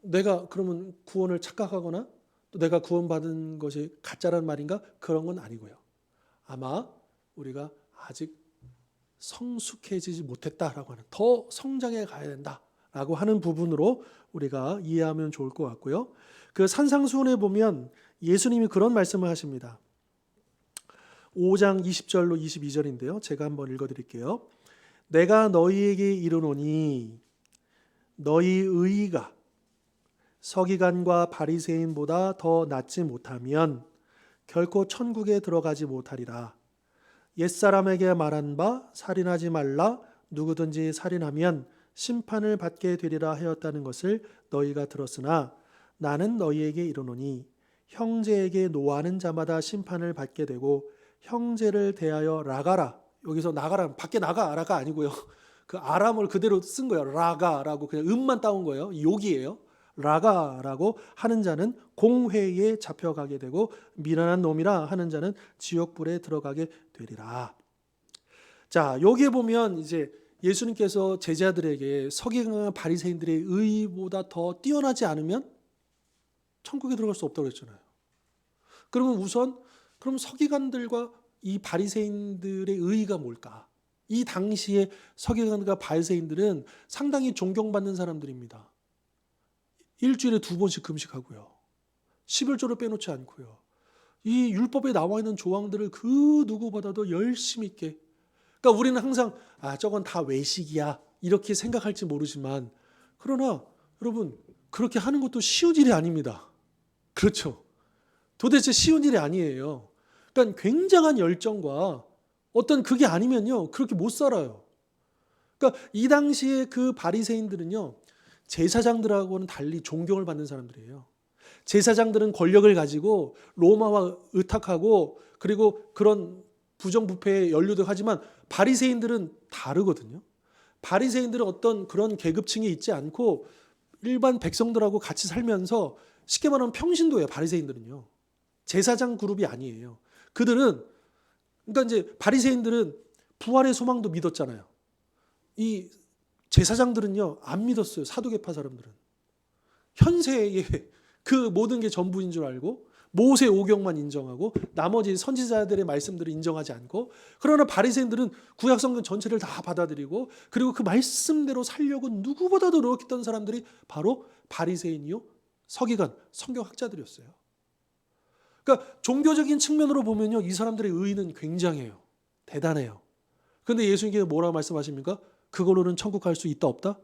내가 그러면 구원을 착각하거나 또 내가 구원받은 것이 가짜란 말인가? 그런 건 아니고요. 아마 우리가 아직 성숙해지지 못했다라고 하는, 더 성장해 가야 된다라고 하는 부분으로 우리가 이해하면 좋을 것 같고요. 그 산상수훈에 보면 예수님이 그런 말씀을 하십니다. 5장 20절로 22절인데요. 제가 한번 읽어드릴게요. 내가 너희에게 이르노니 너희 의의가 서기관과 바리새인보다 더 낫지 못하면 결코 천국에 들어가지 못하리라. 옛사람에게 말한 바 살인하지 말라, 누구든지 살인하면 심판을 받게 되리라 하였다는 것을 너희가 들었으나 나는 너희에게 이르노니 형제에게 노하는 자마다 심판을 받게 되고 형제를 대하여 라가라. 여기서 나가라, 밖에 나가라가 아니고요. 그 아람어를 그대로 쓴 거예요. 라가라고 그냥 음만 따온 거예요. 욕이에요. 라가라고 하는 자는 공회에 잡혀가게 되고 미련한 놈이라 하는 자는 지옥불에 들어가게 되리라. 자, 여기에 보면 이제 예수님께서 제자들에게 서기관과 바리새인들의 의보다 더 뛰어나지 않으면 천국에 들어갈 수 없다고 했잖아요. 그러면 우선 그럼 서기관들과 이 바리새인들의 의의가 뭘까? 이 당시에 서기관과 바리새인들은 상당히 존경받는 사람들입니다. 일주일에 2번씩 금식하고요. 11조를 빼놓지 않고요. 이 율법에 나와 있는 조항들을 그 누구보다도 열심히 있게. 그러니까 우리는 항상 저건 다 외식이야 이렇게 생각할지 모르지만, 그러나 여러분 그렇게 하는 것도 쉬운 일이 아닙니다. 그렇죠? 도대체 쉬운 일이 아니에요. 그러니까 굉장한 열정과 어떤 그게 아니면요 그렇게 못 살아요. 그러니까 이 당시에 그 바리새인들은요 제사장들하고는 달리 존경을 받는 사람들이에요. 제사장들은 권력을 가지고 로마와 의탁하고 그리고 그런 부정부패에 연루도 하지만 바리새인들은 다르거든요. 바리새인들은 어떤 그런 계급층이 있지 않고 일반 백성들하고 같이 살면서 쉽게 말하면 평신도예요. 바리새인들은요. 제사장 그룹이 아니에요. 그들은 그러니까 이제 바리새인들은 부활의 소망도 믿었잖아요. 이 제사장들은요 안 믿었어요. 사두개파 사람들은 현세에 그 모든 게 전부인 줄 알고 모세 오경만 인정하고 나머지 선지자들의 말씀들을 인정하지 않고, 그러나 바리새인들은 구약 성경 전체를 다 받아들이고 그리고 그 말씀대로 살려고 누구보다도 노력했던 사람들이 바로 바리새인이요 서기관 성경학자들이었어요. 그러니까 종교적인 측면으로 보면요 이 사람들의 의의는 굉장해요. 대단해요. 그런데 예수님께서 뭐라고 말씀하십니까? 그걸로는 천국 갈 수 있다 없다?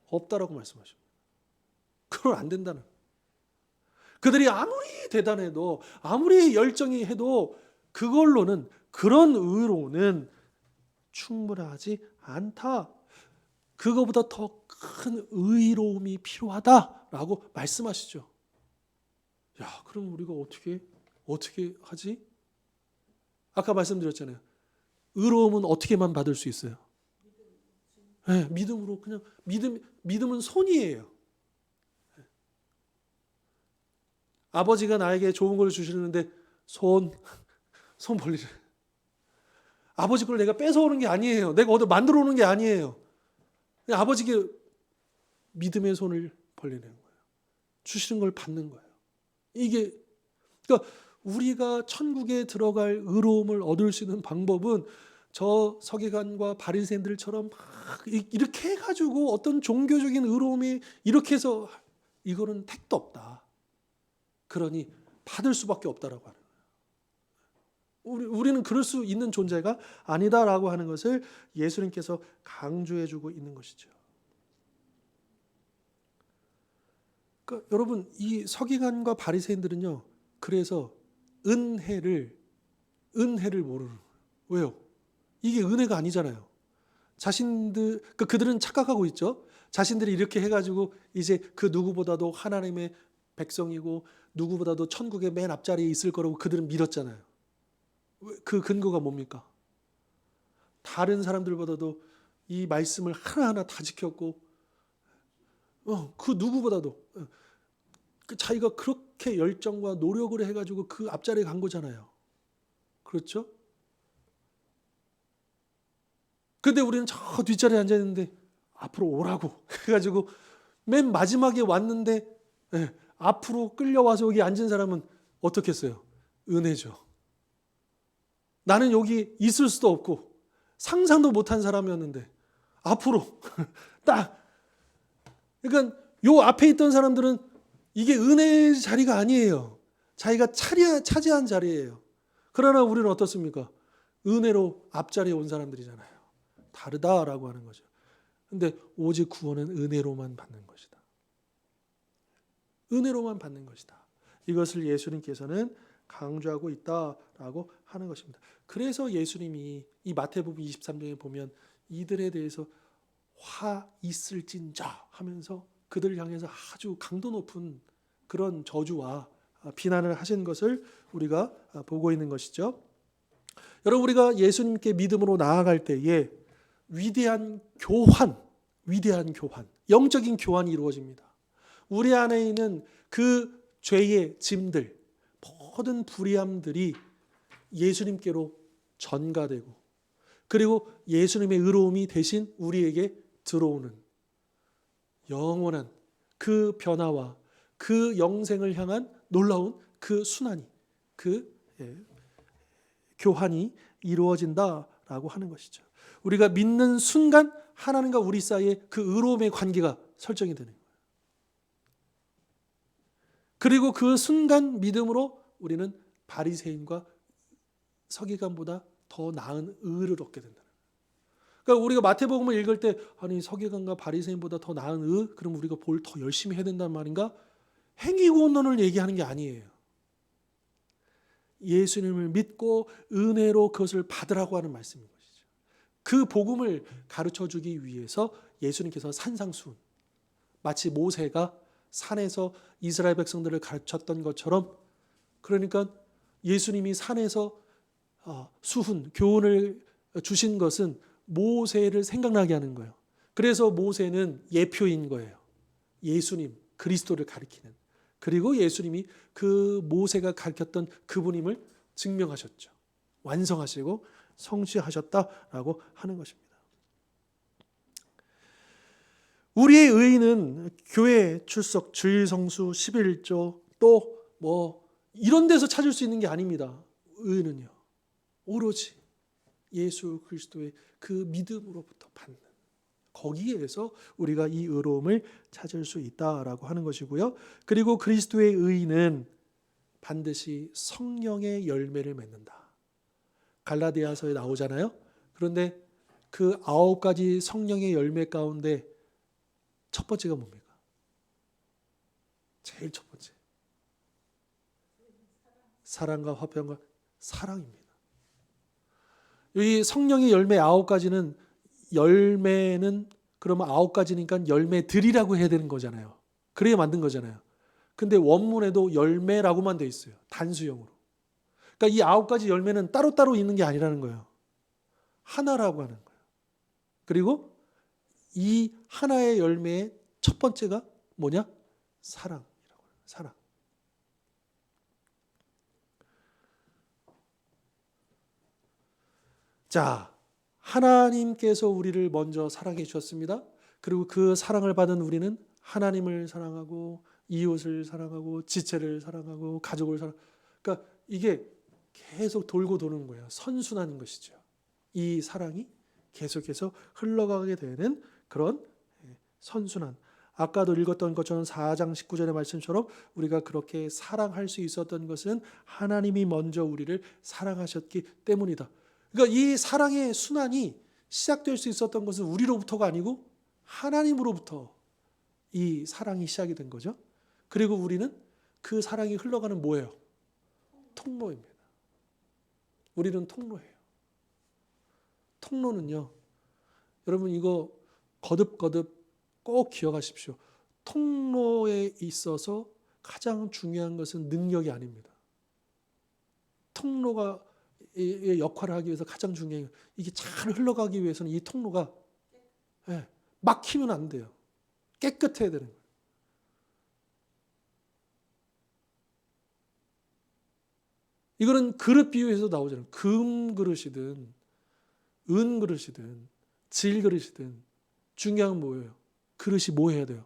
없다라고 말씀하십니다. 그건 안 된다는. 그들이 아무리 대단해도 아무리 열정이 해도 그걸로는, 그런 의로는 충분하지 않다. 그거보다 더 큰 의로움이 필요하다라고 말씀하시죠. 야, 그럼 우리가 어떻게 하지? 아까 말씀드렸잖아요. 의로움은 어떻게만 받을 수 있어요? 네, 믿음으로. 그냥 믿음은 손이에요. 아버지가 나에게 좋은 걸 주시는데 손 벌리래. 아버지 걸 내가 뺏어오는 게 아니에요. 내가 어디 만들어 오는 게 아니에요. 아버지께 믿음의 손을 벌리는 거예요. 주시는 걸 받는 거예요. 이게 그러니까 우리가 천국에 들어갈 의로움을 얻을 수 있는 방법은 저 서기관과 바리새인들처럼 막 이렇게 해가지고 어떤 종교적인 의로움이 이렇게 해서 이거는 택도 없다. 그러니 받을 수밖에 없다라고 하는 거예요. 우리는 그럴 수 있는 존재가 아니다라고 하는 것을 예수님께서 강조해주고 있는 것이죠. 그러니까 여러분 이 서기관과 바리새인들은요. 그래서 은혜를 모르는 거예요. 왜요? 이게 은혜가 아니잖아요. 그러니까 그들은 착각하고 있죠. 자신들이 이렇게 해가지고 이제 그 누구보다도 하나님의 백성이고 누구보다도 천국의 맨 앞자리에 있을 거라고 그들은 믿었잖아요. 그 근거가 뭡니까? 다른 사람들보다도 이 말씀을 하나하나 다 지켰고 그 누구보다도 자기가 그렇게 열정과 노력을 해가지고 그 앞자리에 간 거잖아요. 그렇죠? 근데 우리는 저 뒷자리에 앉아있는데 앞으로 오라고 해가지고 맨 마지막에 왔는데 앞으로 끌려와서 여기 앉은 사람은 어떻게 했어요? 은혜죠. 나는 여기 있을 수도 없고 상상도 못한 사람이었는데 앞으로 딱. 그러니까 요 앞에 있던 사람들은 이게 은혜의 자리가 아니에요. 자기가 차지한 자리예요. 그러나 우리는 어떻습니까? 은혜로 앞자리에 온 사람들이잖아요. 다르다라고 하는 거죠. 근데 오직 구원은 은혜로만 받는 것이다. 은혜로만 받는 것이다. 이것을 예수님께서는 강조하고 있다라고 하는 것입니다. 그래서 예수님이 이 마태복음 23장에 보면 이들에 대해서 화 있을진자 하면서 그들을 향해서 아주 강도 높은 그런 저주와 비난을 하신 것을 우리가 보고 있는 것이죠. 여러분 우리가 예수님께 믿음으로 나아갈 때에 위대한 교환, 영적인 교환이 이루어집니다. 우리 안에 있는 그 죄의 짐들, 모든 불의함들이 예수님께로 전가되고 그리고 예수님의 의로움이 대신 우리에게 들어오는 영원한 그 변화와 그 영생을 향한 놀라운 그 순환이, 그 교환이 이루어진다라고 하는 것이죠. 우리가 믿는 순간 하나님과 우리 사이에 그 의로움의 관계가 설정이 되는 거예요. 그리고 그 순간 믿음으로 우리는 바리새인과 서기관보다 더 나은 의를 얻게 된다. 그러니까 우리가 마태복음을 읽을 때 아니 서기관과 바리새인보다 더 나은 의? 그럼 우리가 뭘 더 열심히 해야 된단 말인가? 행위구원론을 얘기하는 게 아니에요. 예수님을 믿고 은혜로 그것을 받으라고 하는 말씀인 것이죠. 그 복음을 가르쳐주기 위해서 예수님께서 산상수훈, 마치 모세가 산에서 이스라엘 백성들을 가르쳤던 것처럼, 그러니까 예수님이 산에서 수훈, 교훈을 주신 것은 모세를 생각나게 하는 거예요. 그래서 모세는 예표인 거예요. 예수님, 그리스도를 가리키는. 그리고 예수님이 그 모세가 가르쳤던 그분임을 증명하셨죠. 완성하시고 성취하셨다라고 하는 것입니다. 우리의 의의는 교회 출석, 주일 성수, 11조 또 뭐 이런 데서 찾을 수 있는 게 아닙니다. 의의는요. 오로지 예수 그리스도의 그 믿음으로부터 받는, 거기에서 우리가 이 의로움을 찾을 수 있다라고 하는 것이고요. 그리고 그리스도의 의의는 반드시 성령의 열매를 맺는다. 갈라디아서에 나오잖아요. 그런데 그 9가지 성령의 열매 가운데 첫 번째가 뭡니까? 제일 첫 번째. 사랑과 화평과 사랑입니다. 이 성령의 열매 9가지는, 열매는 그러면 9가지니까 열매들이라고 해야 되는 거잖아요. 그래야 만든 거잖아요. 근데 원문에도 열매라고만 돼 있어요. 단수형으로. 그러니까 이 9가지 열매는 따로따로 있는 게 아니라는 거예요. 하나라고 하는 거예요. 그리고 이 하나의 열매의 첫 번째가 뭐냐? 사랑이라고 해요. 사랑. 자, 하나님께서 우리를 먼저 사랑해 주셨습니다. 그리고 그 사랑을 받은 우리는 하나님을 사랑하고 이웃을 사랑하고 지체를 사랑하고 가족을 그러니까 이게 계속 돌고 도는 거예요. 선순환인 것이죠. 이 사랑이 계속해서 흘러가게 되는 그런 선순환. 아까도 읽었던 것처럼 4장 19절의 말씀처럼 우리가 그렇게 사랑할 수 있었던 것은 하나님이 먼저 우리를 사랑하셨기 때문이다. 그러니까 이 사랑의 순환이 시작될 수 있었던 것은 우리로부터가 아니고 하나님으로부터 이 사랑이 시작이 된 거죠. 그리고 우리는 그 사랑이 흘러가는 뭐예요? 통로입니다. 우리는 통로예요. 통로는요, 여러분 이거 거듭거듭 꼭 기억하십시오. 통로에 있어서 가장 중요한 것은 능력이 아닙니다. 통로가 의 역할을 하기 위해서 가장 중요한, 이게 잘 흘러가기 위해서는 이 통로가 막히면 안 돼요. 깨끗해야 되는 거예요. 이거는 그릇 비유에서 나오잖아요. 금 그릇이든 은 그릇이든 질 그릇이든 중요한 건 뭐예요? 그릇이 뭐 해야 돼요?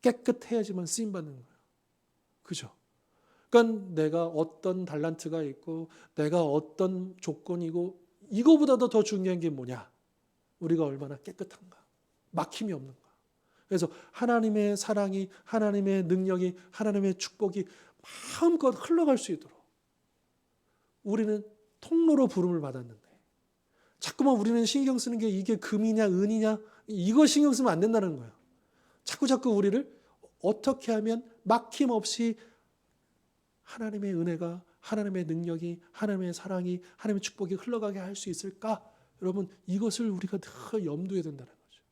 깨끗해야지만 쓰임 받는 거예요. 그죠? 그러니까 내가 어떤 달란트가 있고 내가 어떤 조건이고, 이거보다도 더 중요한 게 뭐냐? 우리가 얼마나 깨끗한가? 막힘이 없는가? 그래서 하나님의 사랑이, 하나님의 능력이, 하나님의 축복이 마음껏 흘러갈 수 있도록 우리는 통로로 부름을 받았는데, 자꾸만 우리는 신경 쓰는 게 이게 금이냐 은이냐 이거 신경 쓰면 안 된다는 거예요. 자꾸 우리를 어떻게 하면 막힘없이 하나님의 은혜가, 하나님의 능력이, 하나님의 사랑이, 하나님의 축복이 흘러가게 할 수 있을까? 여러분, 이것을 우리가 늘 염두에 둔다는 거죠.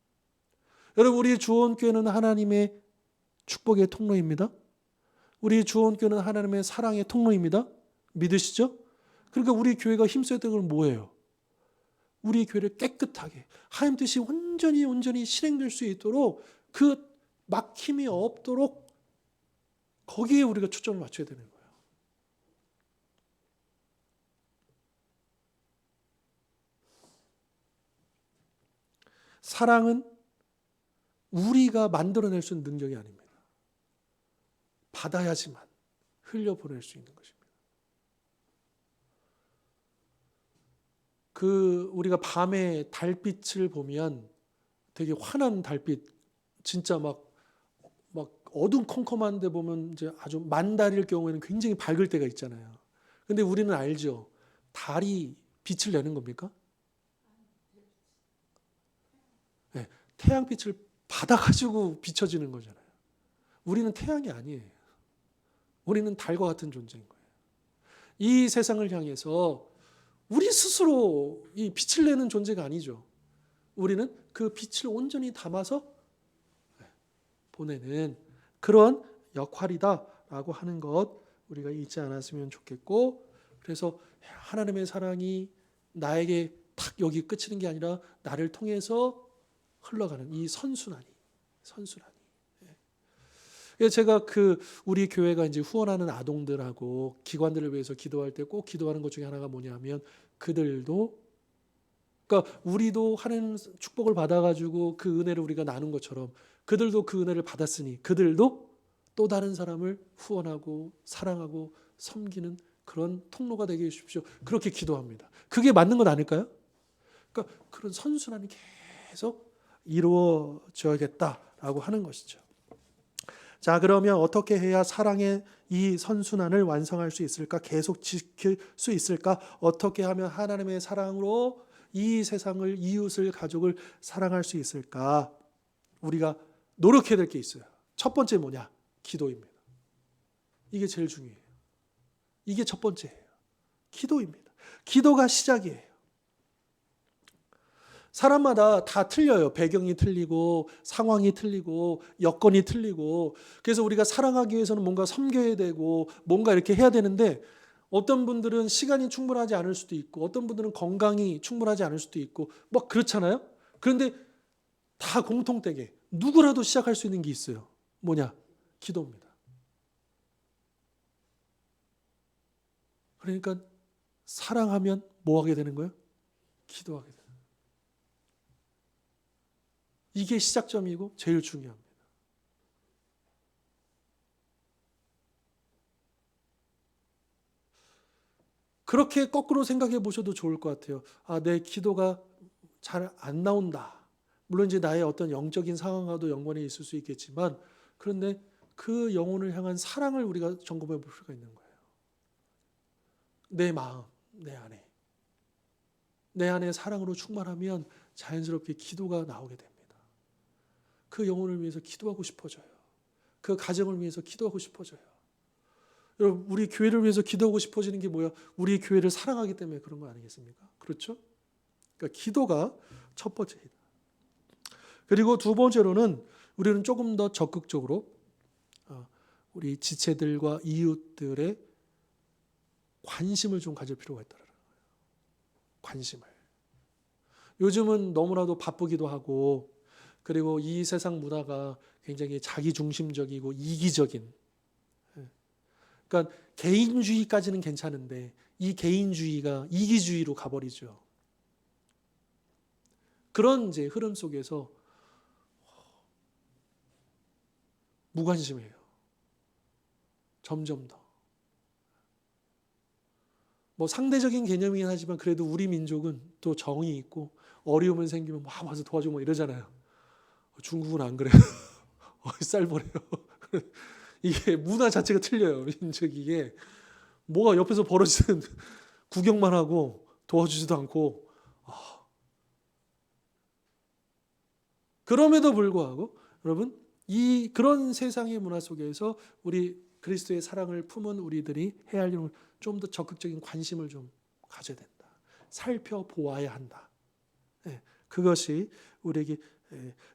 여러분, 우리 주원교회는 하나님의 축복의 통로입니다. 우리 주원교회는 하나님의 사랑의 통로입니다. 믿으시죠? 그러니까 우리 교회가 힘써야 되는 건 뭐예요? 우리 교회를 깨끗하게 하나님 뜻이 온전히 실행될 수 있도록, 그 막힘이 없도록 거기에 우리가 초점을 맞춰야 되는 거예요. 사랑은 우리가 만들어낼 수 있는 능력이 아닙니다. 받아야지만 흘려보낼 수 있는 것입니다. 우리가 밤에 달빛을 보면 되게 환한 달빛, 진짜 막 어둠컴컴한데 보면 이제 아주 만달일 경우에는 굉장히 밝을 때가 있잖아요. 근데 우리는 알죠. 달이 빛을 내는 겁니까? 네, 태양빛을 받아가지고 비춰지는 거잖아요. 우리는 태양이 아니에요. 우리는 달과 같은 존재인 거예요. 이 세상을 향해서 우리 스스로 이 빛을 내는 존재가 아니죠. 우리는 그 빛을 온전히 담아서 보내는 그런 역할이다라고 하는 것 우리가 잊지 않았으면 좋겠고, 그래서 하나님의 사랑이 나에게 탁 여기 끝이는 게 아니라 나를 통해서 흘러가는 이 선순환이. 제가 우리 교회가 이제 후원하는 아동들하고 기관들을 위해서 기도할 때 꼭 기도하는 것 중에 하나가 뭐냐면, 그들도, 그러니까 우리도 하나님 축복을 받아가지고 그 은혜를 우리가 나눈 것처럼 그들도 그 은혜를 받았으니 그들도 또 다른 사람을 후원하고 사랑하고 섬기는 그런 통로가 되게 해주십시오. 그렇게 기도합니다. 그게 맞는 것 아닐까요? 그러니까 그런 선순환이 계속 이루어져야겠다라고 하는 것이죠. 자, 그러면 어떻게 해야 사랑의 이 선순환을 완성할 수 있을까? 계속 지킬 수 있을까? 어떻게 하면 하나님의 사랑으로 이 세상을, 이웃을, 가족을 사랑할 수 있을까? 우리가 노력해야 될 게 있어요. 첫 번째 뭐냐? 기도입니다. 이게 제일 중요해요. 이게 첫 번째예요. 기도입니다. 기도가 시작이에요. 사람마다 다 틀려요. 배경이 틀리고 상황이 틀리고 여건이 틀리고, 그래서 우리가 사랑하기 위해서는 뭔가 섬겨야 되고 뭔가 이렇게 해야 되는데, 어떤 분들은 시간이 충분하지 않을 수도 있고 어떤 분들은 건강이 충분하지 않을 수도 있고 뭐 그렇잖아요. 그런데 다 공통되게 누구라도 시작할 수 있는 게 있어요. 뭐냐? 기도입니다. 그러니까 사랑하면 뭐 하게 되는 거예요? 기도하게 돼요. 이게 시작점이고 제일 중요합니다. 그렇게 거꾸로 생각해 보셔도 좋을 것 같아요. 아, 내 기도가 잘 안 나온다. 물론 이제 나의 어떤 영적인 상황과도 연관이 있을 수 있겠지만, 그런데 그 영혼을 향한 사랑을 우리가 점검해 볼 필요가 있는 거예요. 내 마음, 내 안에 사랑으로 충만하면 자연스럽게 기도가 나오게 됩니다. 그 영혼을 위해서 기도하고 싶어져요. 그 가정을 위해서 기도하고 싶어져요. 여러분, 우리 교회를 위해서 기도하고 싶어지는 게 뭐야? 우리 교회를 사랑하기 때문에 그런 거 아니겠습니까? 그렇죠? 그러니까 기도가 첫 번째이다. 그리고 두 번째로는 우리는 조금 더 적극적으로 우리 지체들과 이웃들의 관심을 좀 가질 필요가 있다는 거예요. 관심을. 요즘은 너무나도 바쁘기도 하고, 그리고 이 세상 문화가 굉장히 자기중심적이고 이기적인, 그러니까 개인주의까지는 괜찮은데 이 개인주의가 이기주의로 가버리죠. 그런 이제 흐름 속에서 무관심해요. 점점 더. 뭐 상대적인 개념이긴 하지만 그래도 우리 민족은 또 정이 있고 어려움을 생기면 막 와서 도와주고 뭐 이러잖아요. 중국은 안 그래요. 쌀벌해요. 이게 문화 자체가 틀려요. 민족이 이게 뭐가 옆에서 벌어지는 구경만 하고 도와주지도 않고. 그럼에도 불구하고 여러분, 그런 세상의 문화 속에서 우리 그리스도의 사랑을 품은 우리들이 해야 할 일은 좀 더 적극적인 관심을 좀 가져야 된다. 살펴보아야 한다. 그것이 우리에게,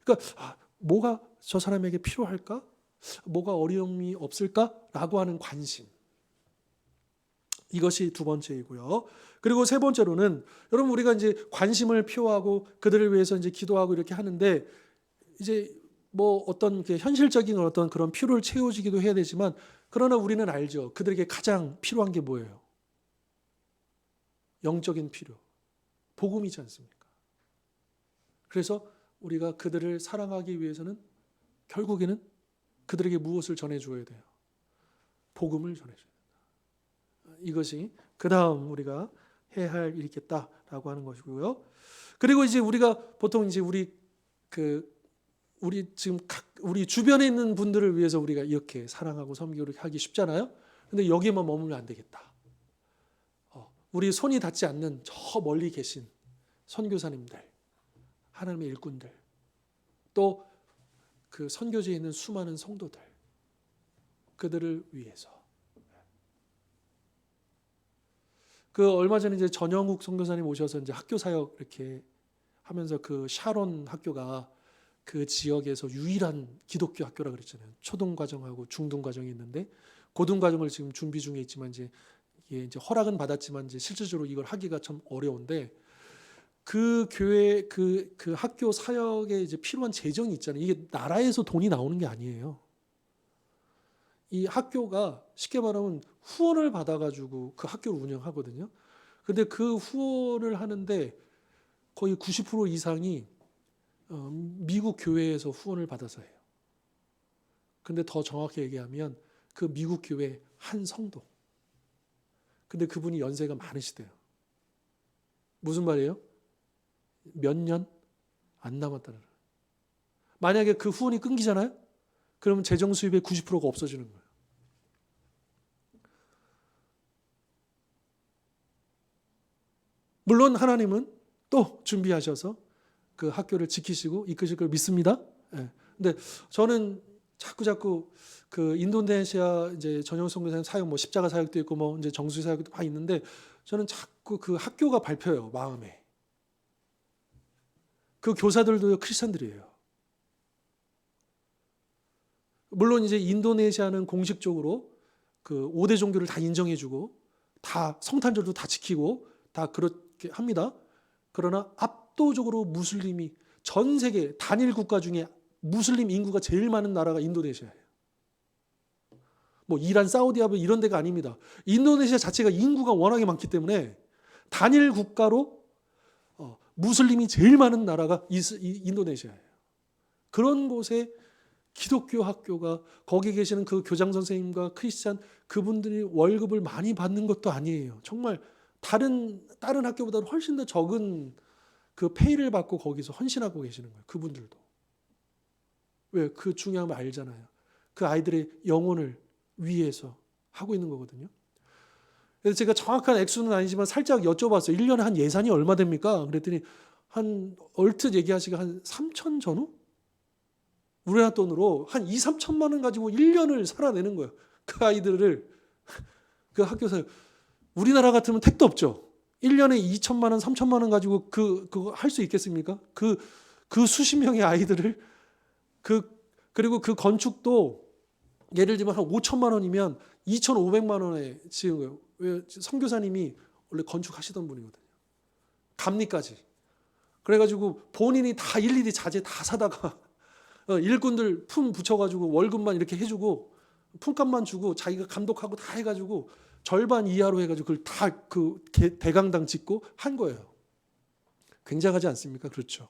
그러니까 뭐가 저 사람에게 필요할까? 뭐가 어려움이 없을까라고 하는 관심. 이것이 두 번째이고요. 그리고 세 번째로는 여러분, 우리가 이제 관심을 표하고 그들을 위해서 이제 기도하고 이렇게 하는데, 이제 뭐 어떤 현실적인 어떤 그런 필요를 채워주기도 해야 되지만, 그러나 우리는 알죠. 그들에게 가장 필요한 게 뭐예요? 영적인 필요. 복음이지 않습니까? 그래서 우리가 그들을 사랑하기 위해서는 결국에는 그들에게 무엇을 전해줘야 돼요? 복음을 전해줘야 된다. 이것이 그 다음 우리가 해야 할 일이겠다라고 하는 것이고요. 그리고 이제 우리가 보통 이제 우리 지금 우리 주변에 있는 분들을 위해서 우리가 이렇게 사랑하고 섬기고 하기 쉽잖아요. 근데 여기에만 머물면 안 되겠다. 우리 손이 닿지 않는 저 멀리 계신 선교사님들, 하나님의 일꾼들, 또 그 선교지에 있는 수많은 성도들, 그들을 위해서. 그 얼마 전에 이제 전영욱 선교사님 오셔서 이제 학교 사역 이렇게 하면서 그 샤론 학교가 그 지역에서 유일한 기독교 학교라 그랬잖아요. 초등 과정하고 중등 과정이 있는데 고등 과정을 지금 준비 중에 있지만 이제 이게 이제 허락은 받았지만 이제 실질적으로 이걸 하기가 참 어려운데 그 교회 그 학교 사역에 이제 필요한 재정이 있잖아요. 이게 나라에서 돈이 나오는 게 아니에요. 이 학교가 쉽게 말하면 후원을 받아가지고 그 학교를 운영하거든요. 근데 그 후원을 하는데 거의 90% 이상이 미국 교회에서 후원을 받아서 해요. 근데 더 정확히 얘기하면 그 미국 교회 한 성도. 근데 그분이 연세가 많으시대요. 무슨 말이에요? 몇 년 안 남았다는 거예요. 만약에 그 후원이 끊기잖아요? 그러면 재정 수입의 90%가 없어지는 거예요. 물론 하나님은 또 준비하셔서 그 학교를 지키시고 이끄실 걸 믿습니다. 예. 근데 저는 자꾸 그 인도네시아 이제 전용 선교사님 사역 뭐 십자가 사역도 있고 뭐 이제 정수 사역도 다 있는데 저는 자꾸 그 학교가 밟혀요, 마음에. 그 교사들도 크리스천들이에요. 물론 이제 인도네시아는 공식적으로 그 5대 종교를 다 인정해주고 다 성탄절도 다 지키고 다 그렇게 합니다. 그러나 압도적으로 무슬림이 전 세계 단일 국가 중에 무슬림 인구가 제일 많은 나라가 인도네시아예요. 뭐 이란, 사우디아라비아 이런 데가 아닙니다. 인도네시아 자체가 인구가 워낙에 많기 때문에 단일 국가로 무슬림이 제일 많은 나라가 인도네시아예요. 그런 곳에 기독교 학교가 거기 계시는 그 교장 선생님과 크리스찬 그분들이 월급을 많이 받는 것도 아니에요. 정말 다른 학교보다 훨씬 더 적은 그 페이를 받고 거기서 헌신하고 계시는 거예요. 그분들도. 왜? 그 중요한 걸 알잖아요. 그 아이들의 영혼을 위해서 하고 있는 거거든요. 그래서 제가 정확한 액수는 아니지만 살짝 여쭤봤어요. 1년에 한 예산이 얼마 됩니까? 그랬더니 한 얼핏 얘기하시가 한 3천 전후? 우리나라 돈으로 한 2, 3천만 원 가지고 1년을 살아내는 거예요. 그 아이들을 그 학교에서 우리나라 같으면 택도 없죠. 1년에 2천만 원, 3천만 원 가지고 그거 할 수 있겠습니까? 그 수십 명의 아이들을 그리고 그 건축도 예를 들면 한 5천만 원이면 2,500만 원에 지은 거예요. 왜? 선교사님이 원래 건축하시던 분이거든요. 감리까지. 그래가지고 본인이 다 일일이 자재 다 사다가 일꾼들 품 붙여가지고 월급만 이렇게 해주고 품값만 주고 자기가 감독하고 다 해가지고 절반 이하로 해가지고 그걸 다 그 대강당 짓고 한 거예요. 굉장하지 않습니까? 그렇죠.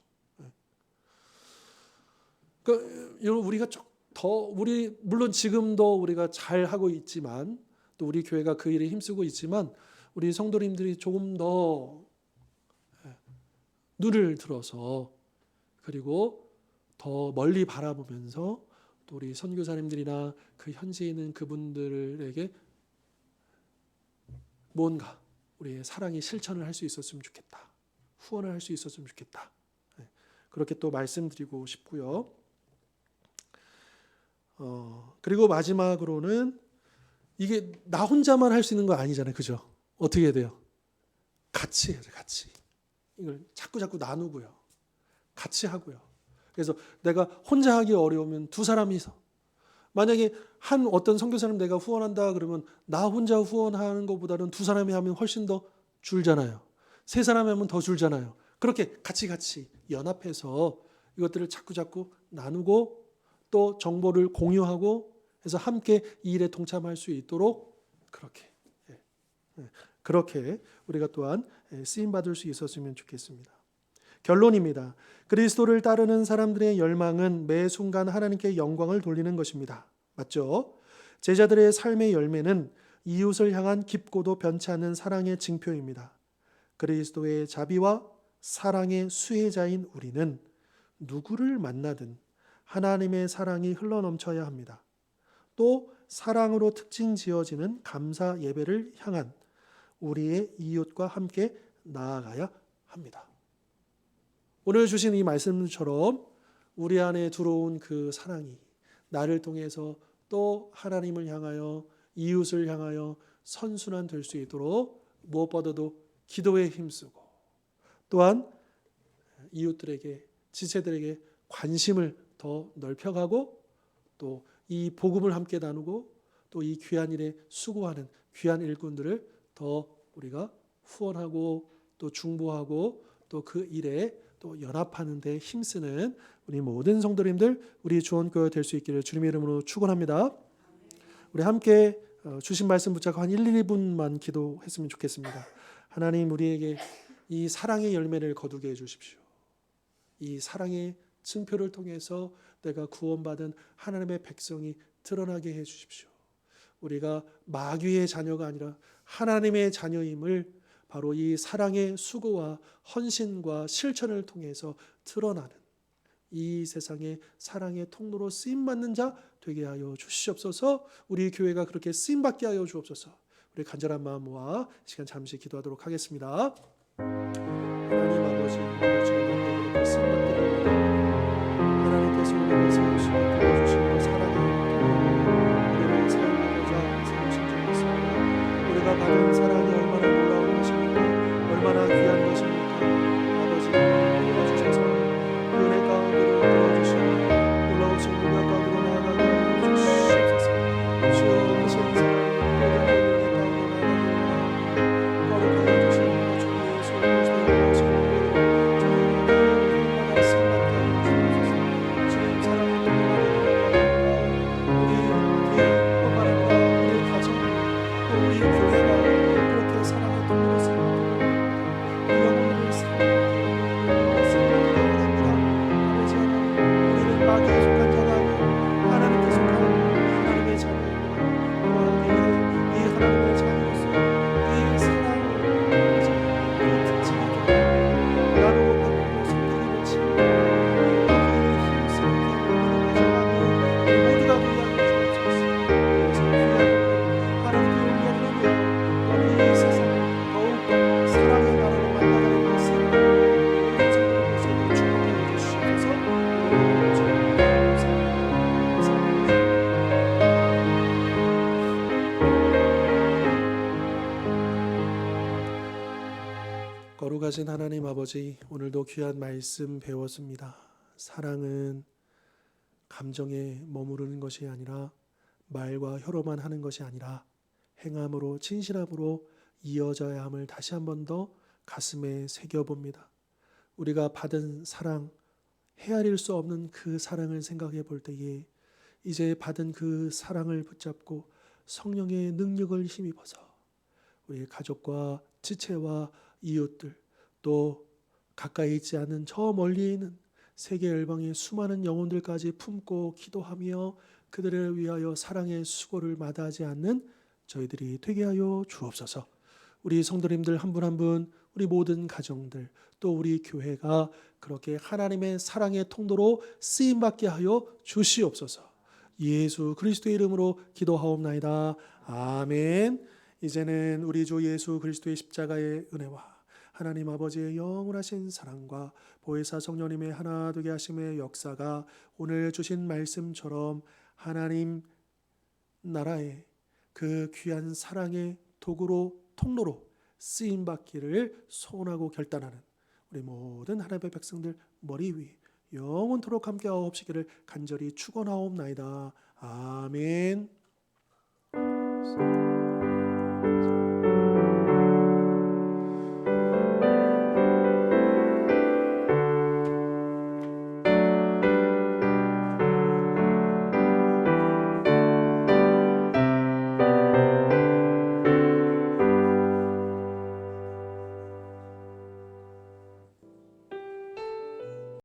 그러니까 우리가 우리 물론 지금도 우리가 잘 하고 있지만 또 우리 교회가 그 일에 힘쓰고 있지만 우리 성도님들이 조금 더 눈을 들어서 그리고 더 멀리 바라보면서 또 우리 선교사님들이나 그 현지에 있는 그분들에게 뭔가 우리의 사랑의 실천을 할 수 있었으면 좋겠다. 후원을 할 수 있었으면 좋겠다. 그렇게 또 말씀드리고 싶고요. 그리고 마지막으로는 이게 나 혼자만 할 수 있는 거 아니잖아요. 그죠? 어떻게 해야 돼요? 같이 해야죠. 같이. 이걸 자꾸 나누고요. 같이 하고요. 그래서 내가 혼자 하기 어려우면 두 사람이서 만약에 한 어떤 선교사님 내가 후원한다 그러면 나 혼자 후원하는 것보다는 두 사람이 하면 훨씬 더 줄잖아요. 세 사람이 하면 더 줄잖아요. 그렇게 같이 연합해서 이것들을 자꾸 나누고 또 정보를 공유하고 해서 함께 이 일에 동참할 수 있도록 그렇게 우리가 또한 쓰임 받을 수 있었으면 좋겠습니다. 결론입니다. 그리스도를 따르는 사람들의 열망은 매 순간 하나님께 영광을 돌리는 것입니다. 맞죠? 제자들의 삶의 열매는 이웃을 향한 깊고도 변치 않는 사랑의 징표입니다. 그리스도의 자비와 사랑의 수혜자인 우리는 누구를 만나든 하나님의 사랑이 흘러넘쳐야 합니다. 또 사랑으로 특징 지어지는 감사 예배를 향한 우리의 이웃과 함께 나아가야 합니다. 오늘 주신 이 말씀처럼 우리 안에 들어온 그 사랑이 나를 통해서 또 하나님을 향하여 이웃을 향하여 선순환 될 수 있도록 무엇보다도 기도에 힘쓰고 또한 이웃들에게 지체들에게 관심을 더 넓혀가고 또 이 복음을 함께 나누고 또 이 귀한 일에 수고하는 귀한 일꾼들을 더 우리가 후원하고 또 중보하고 또 그 일에 또 연합하는 데 힘쓰는 우리 모든 성도님들 우리 주원교회 될 수 있기를 주님의 이름으로 축원합니다. 우리 함께 주신 말씀 붙잡고 한 1, 2분만 기도했으면 좋겠습니다. 하나님 우리에게 이 사랑의 열매를 거두게 해주십시오. 이 사랑의 증표를 통해서 내가 구원받은 하나님의 백성이 드러나게 해주십시오. 우리가 마귀의 자녀가 아니라 하나님의 자녀임을 바로 이 사랑의 수고와 헌신과 실천을 통해서 드러나는 이 세상의 사랑의 통로로 쓰임받는 자 되게 하여 주시옵소서. 우리 교회가 그렇게 쓰임받게 하여 주옵소서. 우리 간절한 마음 모아 시간 잠시 기도하도록 하겠습니다. 하나님 아버지 우리가 지금 그렇게 쓰임받게 되고 하나님께서 우리를 세우시고 도와주시고 사랑의 우리를 사용하고자 세우신 줄 믿습니다. 우리가 받은 사랑이 얼마나 놀라운 것입니까? 얼마나 귀한 것입니까? 아버지 도와주셔서 그 은혜 가운데로 도와주시고 놀라우신 은혜 가운데로 나아가게 주시옵소서. 주여 하신 사랑 모든 은혜 가운데 나아가게 거룩하게 주시옵소서. 주 예수 그리스도의 모시는 저희가 날마다 쓰임받게 주옵소서. 주님 사랑의 우리 뿐만 아니라 우리 가정 또 우리 교회가 그렇게 사랑의 통로로 쓰임받게 영혼을 쓰임받게 원합니다. 아버지 하나님 우리는 마귀에 속한 자가 아니고 하나님께 속한 하나님의 자녀입니다. 이 하나님의 자녀로서 이 사랑을 그 특징을 나누고 바꾸고 섬기기를 치고 그 힘쓰는 하나님의 자녀 모두가 그리하여 주옵소서. 그래서 귀한 하나님께 올려드리며 오늘 이 세상 더욱더 사랑의 나라로 만나가는 것을 모든 성도들께서도 축복하여 주시옵소서. 감사합니다. 거룩하신 하나님 아버지 오늘도 귀한 말씀 배웠습니다. 사랑은 감정에 머무르는 것이 아니라 말과 혀로만 하는 것이 아니라 행함으로 진실함으로 이어져야 함을 다시 한 번 더 가슴에 새겨봅니다. 우리가 받은 사랑, 헤아릴 수 없는 그 사랑을 생각해 볼 때에 이제 받은 그 사랑을 붙잡고 성령의 능력을 힘입어서 우리 가족과 지체와 이웃들 또 가까이 있지 않은 저 멀리 있는 세계 열방의 수많은 영혼들까지 품고 기도하며 그들을 위하여 사랑의 수고를 마다하지 않는 저희들이 되게 하여 주옵소서. 우리 성도님들 한 분 한 분 우리 모든 가정들 또 우리 교회가 그렇게 하나님의 사랑의 통로로 쓰임받게 하여 주시옵소서. 예수 그리스도의 이름으로 기도하옵나이다. 아멘. 이제는 우리 주 예수 그리스도의 십자가의 은혜와 하나님 아버지의 영원하신 사랑과 보혜사 성령님의 하나 되게 하심의 역사가 오늘 주신 말씀처럼 하나님 나라의 그 귀한 사랑의 도구로 통로로 쓰임받기를 소원하고 결단하는 우리 모든 하나님의 백성들 머리 위 영원토록 함께하옵시기를 간절히 축원하옵나이다. 아멘.